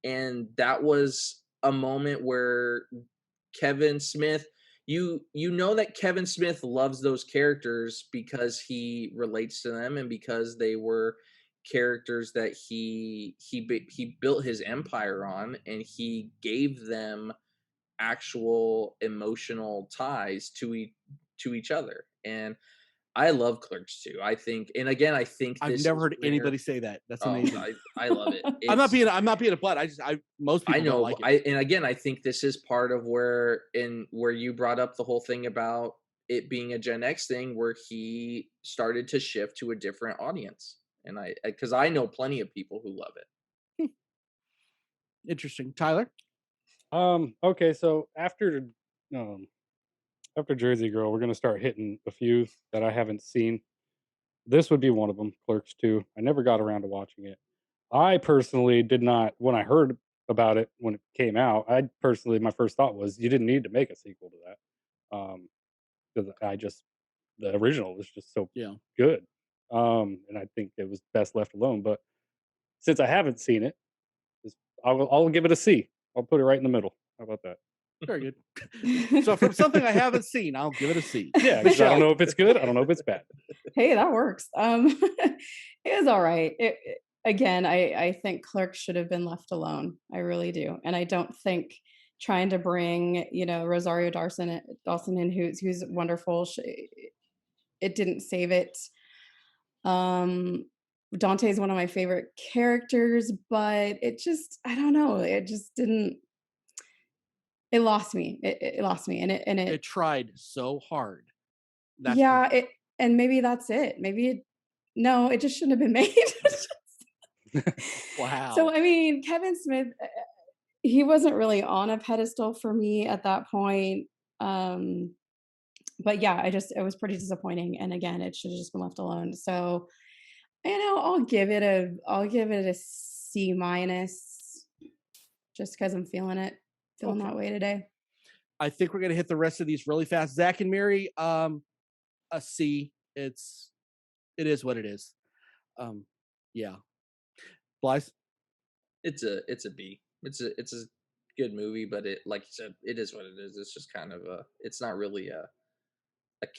And that was a moment where Kevin Smith, you know that Kevin Smith loves those characters because he relates to them and because they were characters that he built his empire on, and he gave them actual emotional ties to each other. And I love Clerks 2. I think, and again, I think I've never heard anybody say that. That's amazing. I love it. I'm not being a butt. Most people don't like it. And again, I think this is part of where you brought up the whole thing about it being a Gen X thing, where he started to shift to a different audience. And because I know plenty of people who love it. Interesting. Tyler? Okay, so after Jersey Girl, we're gonna start hitting a few that I haven't seen. This would be one of them, Clerks 2. I never got around to watching it. I personally did not, when I heard about it when it came out, my first thought was you didn't need to make a sequel to that. Because the original was just so good. And I think it was best left alone. But since I haven't seen it, I'll give it a C. I'll put it right in the middle. How about that? Very good. So from something I haven't seen, I'll give it a C. Yeah, because I don't know if it's good. I don't know if it's bad. Hey, that works. It was all right. Again, I think Clerks should have been left alone. I really do. And I don't think trying to bring, Rosario Dawson in, who's wonderful, it didn't save it. Dante is one of my favorite characters, but it just, I don't know, it just didn't. It lost me. It lost me, and It tried so hard. That's yeah. It and maybe that's it. Maybe it. No, it just shouldn't have been made. wow. So I mean, Kevin Smith, he wasn't really on a pedestal for me at that point. Um, but yeah, it was pretty disappointing. And again, it should have just been left alone. So I'll give it a C minus, just because I'm feeling Okay. that way today. I think we're gonna hit the rest of these really fast. Zach and Mary, a C. It is what it is. Yeah. Blythe? It's a B. It's a good movie, but it, like you said, it is what it is. It's just kind of it's not really a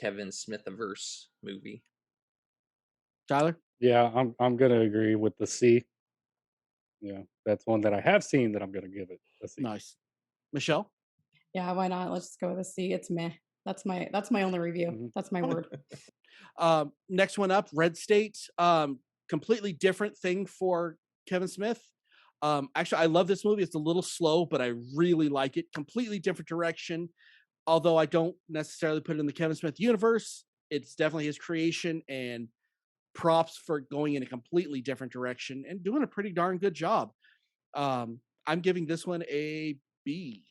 Kevin Smith-averse movie. Tyler? Yeah, I'm gonna agree with the C. Yeah, that's one that I have seen that I'm gonna give it a C. Nice. Michelle? Yeah, why not? Let's just go with a C. It's meh. That's my only review. Mhm. That's my word. Next one up, Red State. Completely different thing for Kevin Smith. Actually, I love this movie. It's a little slow, but I really like it. Completely different direction. Although I don't necessarily put it in the Kevin Smith universe, it's definitely his creation, and props for going in a completely different direction and doing a pretty darn good job. I'm giving this one a B,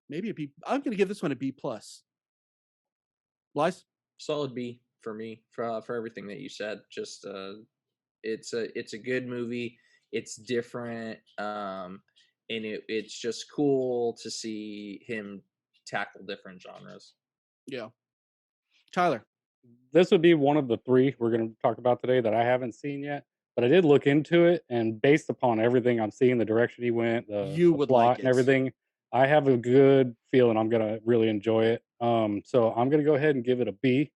maybe a B. I'm going to give this one a B plus. Blythe? Solid B for me for everything that you said. Just it's a good movie. It's different, and it's just cool to see him tackle different genres. Yeah. Tyler? This would be one of the three we're gonna talk about today that I haven't seen yet. But I did look into it, and based upon everything I'm seeing, the direction he went, You the would plot like and it. everything, I have a good feeling I'm gonna really enjoy it. So I'm gonna go ahead and give it a B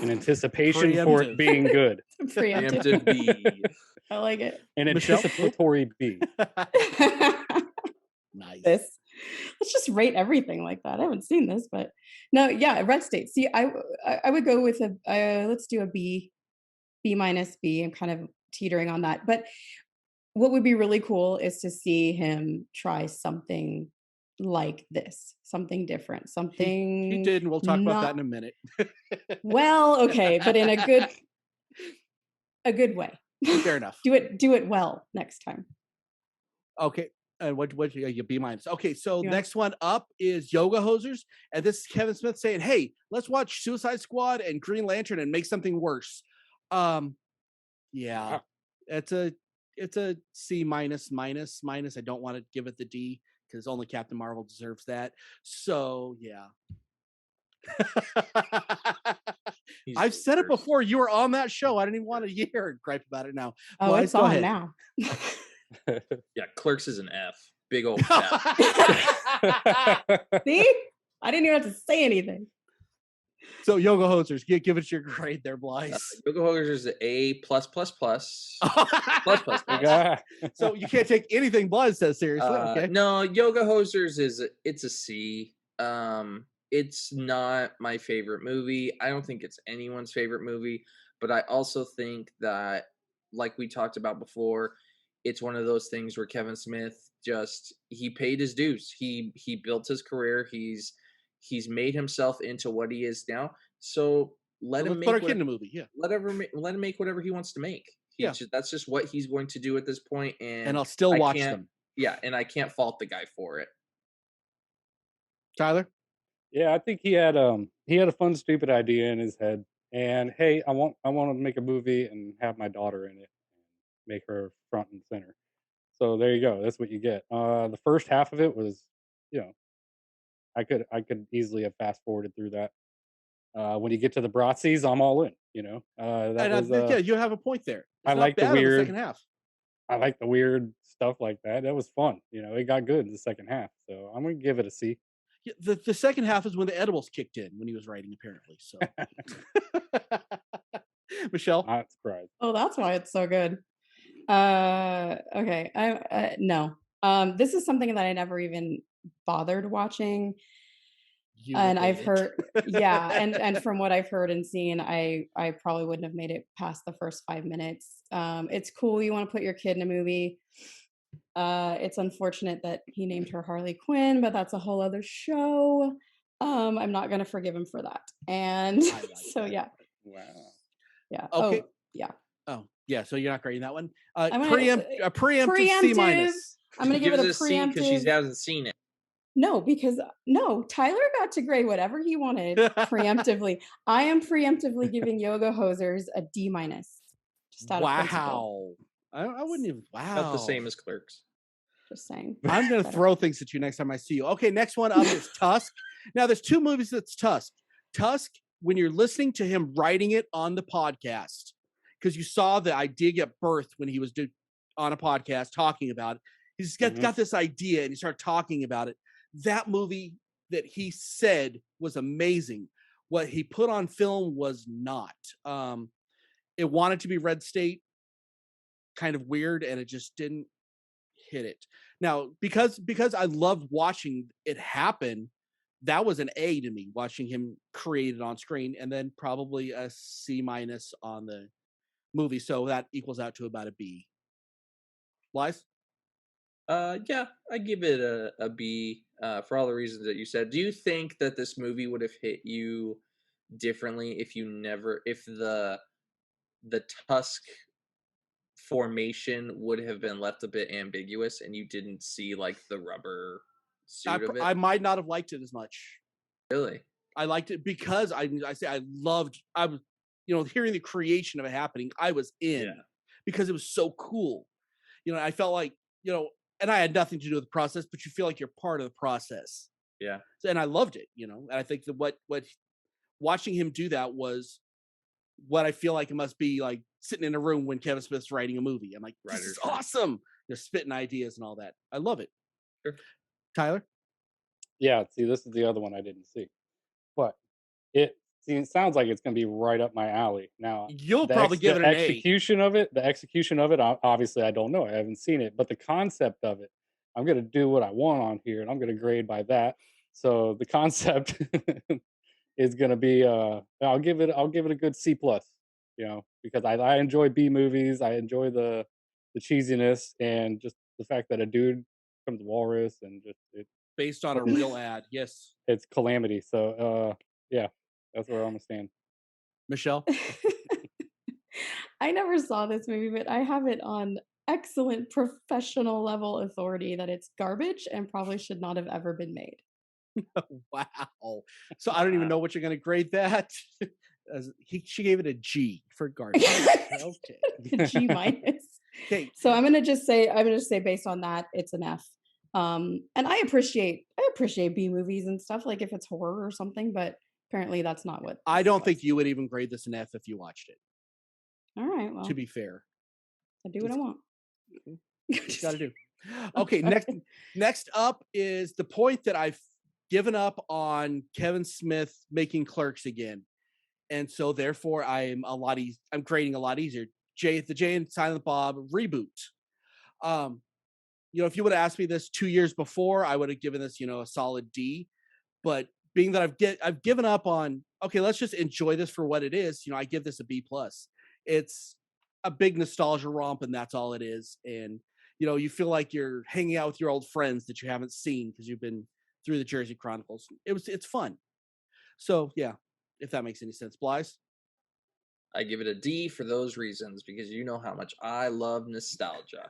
in anticipation for Preemptive. it being good. Preemptive. Preemptive B. I like it. An Michelle? anticipatory B. Nice. This. Let's just rate everything like that. I haven't seen this, but no, yeah, Red State. See, I would go with let's do a B, B minus B. I'm kind of teetering on that. But what would be really cool is to see him try something like this, something different, something He did, and we'll talk about that not in a minute. well, okay, but in a good way. Fair enough. Do it well next time. Okay. And what you B minus? Okay, so Yeah. next one up is Yoga Hosers, and this is Kevin Smith saying, "Hey, let's watch Suicide Squad and Green Lantern and make something worse." Yeah, Wow. it's a C minus minus minus. I don't want to give it the D because only Captain Marvel deserves that. So yeah. He's I've the said it worst. before. You were on that show. I didn't even want to hear and gripe about it now. Oh, Blythe, it's go on ahead. now. Yeah, Clerks is an F. Big old F. See? I didn't even have to say anything. So Yoga Hosers, give us your grade there, Blythe. Yoga Hosers is an A plus plus plus. Plus, plus, plus. Yeah. So you can't take anything Blythe says seriously. Okay. No, Yoga Hosers it's a C. It's not my favorite movie. I don't think it's anyone's favorite movie, but I also think that, like we talked about before, it's one of those things where Kevin Smith he paid his dues. He built his career. He's made himself into what he is now. So let him Let's make put our kid in a movie. Yeah. let him make whatever he wants to make. Yeah. That's just what he's going to do at this point, And I'll still watch them. Yeah, and I can't fault the guy for it. Tyler? Yeah, I think he had a fun, stupid idea in his head. And hey, I want to make a movie and have my daughter in it, and make her front and center. So there you go. That's what you get. The first half of it was, you know, I could easily have fast forwarded through that. When you get to the Bratzies, I'm all in. You know, that was yeah, you have a point there. It's I not like the bad in the weird- second half. I like the weird stuff like that. That was fun. You know, it got good in the second half. So I'm gonna give it a C. Yeah, the second half is when the edibles kicked in when he was writing, apparently. So Michelle? Not surprised. Oh, that's why it's so good. Okay. No. This is something that I never even bothered watching. You and would I've hate heard, it. yeah, and from what I've heard and seen, I probably wouldn't have made it past the first 5 minutes. It's cool. You want to put your kid in a movie. It's unfortunate that he named her Harley Quinn, but that's a whole other show. I'm not gonna forgive him for that. And I like so that. yeah, Wow. yeah. Okay. Oh yeah. Oh, yeah. So you're not grading that one. I'm gonna Preemptive C minus. I'm gonna give Give it it a a C because she preemptive. hasn't seen it. No, because no, Tyler got to grade whatever he wanted preemptively. I am preemptively giving Yoga Hosers a D minus. Just out of principle. Wow. I wouldn't even. Wow. About the same as Clerks. Just saying. I'm gonna Better. throw things at you next time I see you. Okay, next one up is Tusk. Now, there's two movies that's Tusk. Tusk, when you're listening to him writing it on the podcast, because you saw the idea get birthed when he was on a podcast talking about it. He's got this idea and he started talking about it. That movie that he said was amazing. What he put on film was not. It wanted to be Red State, kind of weird, and it just didn't hit it. Now, because I loved watching it happen, that was an A to me, watching him create it on screen, and then probably a C minus on the movie. So that equals out to about a B. Lies? Yeah, I give it a B for all the reasons that you said. Do you think that this movie would have hit you differently if the Tusk formation would have been left a bit ambiguous and you didn't see like the rubber suit of it? I might not have liked it as much. Really? I liked it because I was, hearing the creation of it happening, I was in because it was so cool. I felt like, and I had nothing to do with the process, but you feel like you're part of the process. Yeah. And I loved it, and I think that what watching him do that was what I feel like it must be like sitting in a room when Kevin Smith's writing a movie. I'm like, this is awesome. They're spitting ideas and all that. I love it. Sure. Tyler? Yeah, see, this is the other one I didn't see. But it sounds like it's going to be right up my alley. Now, You'll probably give it an A. The execution of it, obviously, I don't know. I haven't seen it. But the concept of it, I'm going to do what I want on here, and I'm going to grade by that. So the concept is going to be, I'll give it a good C+, because I enjoy B movies. I enjoy the cheesiness and just the fact that a dude becomes a walrus and just based on a real ad. Yes. It's calamity. So, yeah, that's where I'm gonna stand. Michelle? I never saw this movie, but I have it on excellent professional level authority that it's garbage and probably should not have ever been made. Wow. So I don't even know what you're going to grade that. She gave it a G for garbage. A G minus. Okay. So I'm gonna just say based on that, it's an F. And I appreciate B movies and stuff, like if it's horror or something, but apparently that's not what I don't think you would even grade this an F if you watched it. All right, well, to be fair, I do what I want. Got to do. Okay, next up is the point that I've given up on Kevin Smith making Clerks again, and so therefore I'm grading a lot easier. The Jay and Silent Bob reboot. If you would have asked me this 2 years before, I would have given this, a solid D. But being that I've given up on, okay, let's just enjoy this for what it is. I give this a B+. It's a big nostalgia romp, and that's all it is. And you feel like you're hanging out with your old friends that you haven't seen because you've been through the Jersey Chronicles. It's fun. So yeah, if that makes any sense, Blythe. I give it a D for those reasons because you know how much I love nostalgia.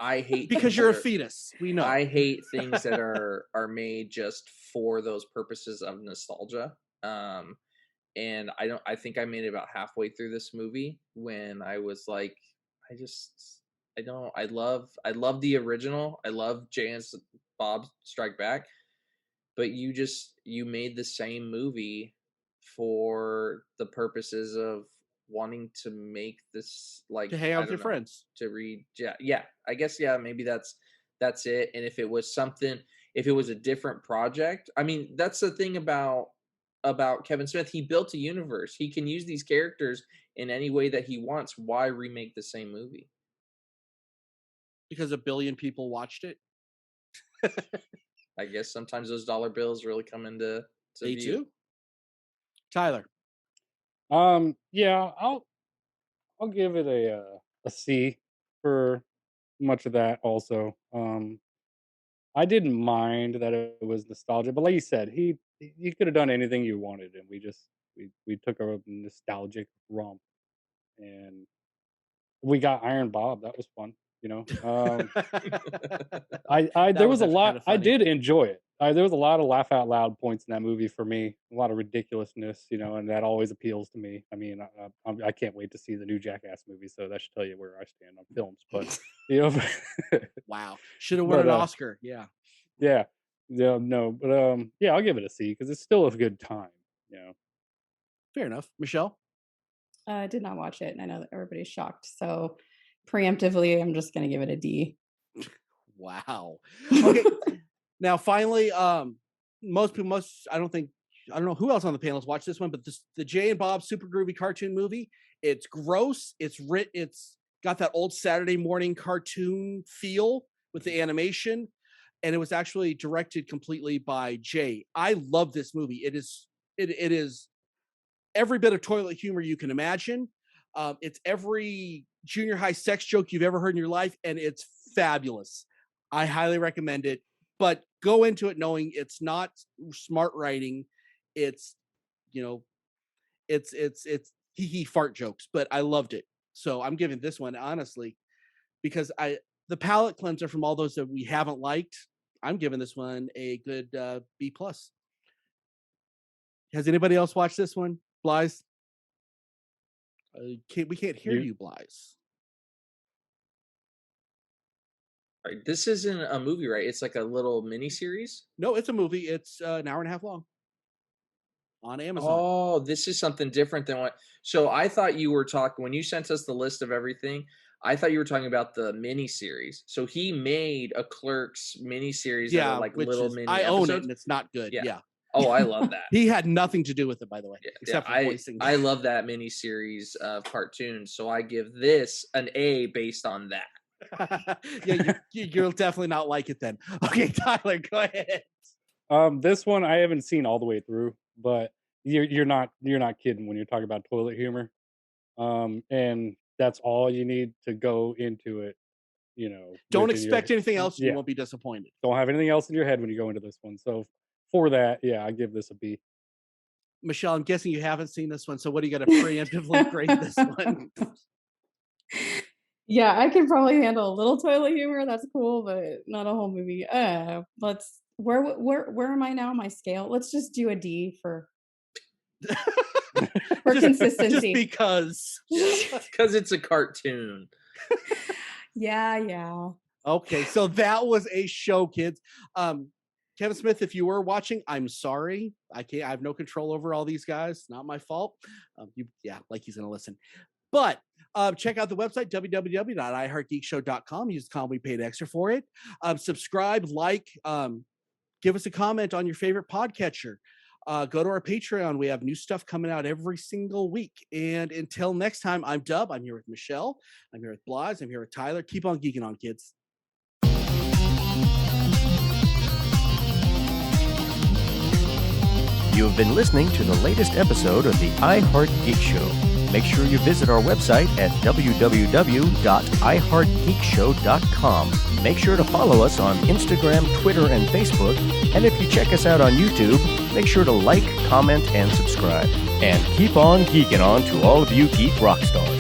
I hate because you're a fetus. We know. I hate things that are made just for those purposes of nostalgia. And I think I made it about halfway through this movie when I was like, I love the original. I love Jay and Bob Strike Back, but you made the same movie for the purposes of wanting to make this, like, to hang out with your friends, to read. Yeah, I guess, maybe that's it. And if it was a different project, I mean, that's the thing about Kevin Smith. He built a universe. He can use these characters in any way that he wants. Why remake the same movie? Because 1 billion people watched it. I guess sometimes those dollar bills really come into Me view. too. Tyler. Yeah, I'll give it a C for much of that also. I didn't mind that it was nostalgia, but like you said, he could have done anything you wanted, and we took a nostalgic romp, and we got Iron Bob. That was fun, you know. That There was a actually lot. kinda I funny. did enjoy it. There was a lot of laugh out loud points in that movie for me. A lot of ridiculousness, you know, and that always appeals to me. I mean, I can't wait to see the new Jackass movie. So that should tell you where I stand on films. But you know, Wow. Should have won but an Oscar. Yeah. yeah, yeah, no, but yeah, I'll give it a C because it's still a good time. You know, Fair enough. Michelle? I did not watch it, and I know that everybody's shocked. So preemptively, I'm just going to give it a D. Wow. Okay. Now, finally, most people I don't know who else on the panels watched this one, but the Jay and Bob Super Groovy cartoon movie. It's gross. It's got that old Saturday morning cartoon feel with the animation, and it was actually directed completely by Jay. I love this movie. It is every bit of toilet humor you can imagine. It's every junior high sex joke you've ever heard in your life, and it's fabulous. I highly recommend it, but go into it knowing it's not smart writing. It's, you know, it's hee fart jokes, but I loved it. So I'm giving this one, honestly, because the palate cleanser from all those that we haven't liked, I'm giving this one a good B+. Has anybody else watched this one? Blythe? We can't hear you, Blythe. All right, this isn't a movie, right? It's like a little mini series. No, it's a movie. It's an hour and a half long on Amazon. Oh, this is something different than what. So I thought you were talking when you sent us the list of everything. I thought you were talking about the mini series. So he made a Clerks mini series that are like little mini. I own it, episodes. and it's not good. Yeah. Oh, I love that. He had nothing to do with it, by the way, except for voicing. I love that mini series of cartoons. So I give this an A based on that. Yeah, you'll definitely not like it then. Okay, Tyler, go ahead. This one I haven't seen all the way through, but you're not kidding when you're talking about toilet humor. And that's all you need to go into it. You know, don't expect anything else. You won't be disappointed. Don't have anything else in your head when you go into this one. So for that, yeah, I give this a B. Michelle, I'm guessing you haven't seen this one. So what do you got to preemptively grade this one? Yeah, I can probably handle a little toilet humor. That's cool, but not a whole movie. Where am I now? My scale. Let's just do a D for consistency. Just because it's a cartoon. Yeah. Okay, so that was a show, kids. Kevin Smith, if you were watching, I'm sorry. I have no control over all these guys. Not my fault. Like he's gonna listen. But check out the website, www.iheartgeekshow.com. Use the column we paid extra for it. Subscribe, give us a comment on your favorite podcatcher. Go to our Patreon. We have new stuff coming out every single week. And until next time, I'm Dub. I'm here with Michelle. I'm here with Blythe. I'm here with Tyler. Keep on geeking on, kids. You have been listening to the latest episode of the I Heart Geek Show. Make sure you visit our website at www.iheartgeekshow.com. Make sure to follow us on Instagram, Twitter, and Facebook. And if you check us out on YouTube, make sure to like, comment, and subscribe. And keep on geeking on to all of you geek rock stars.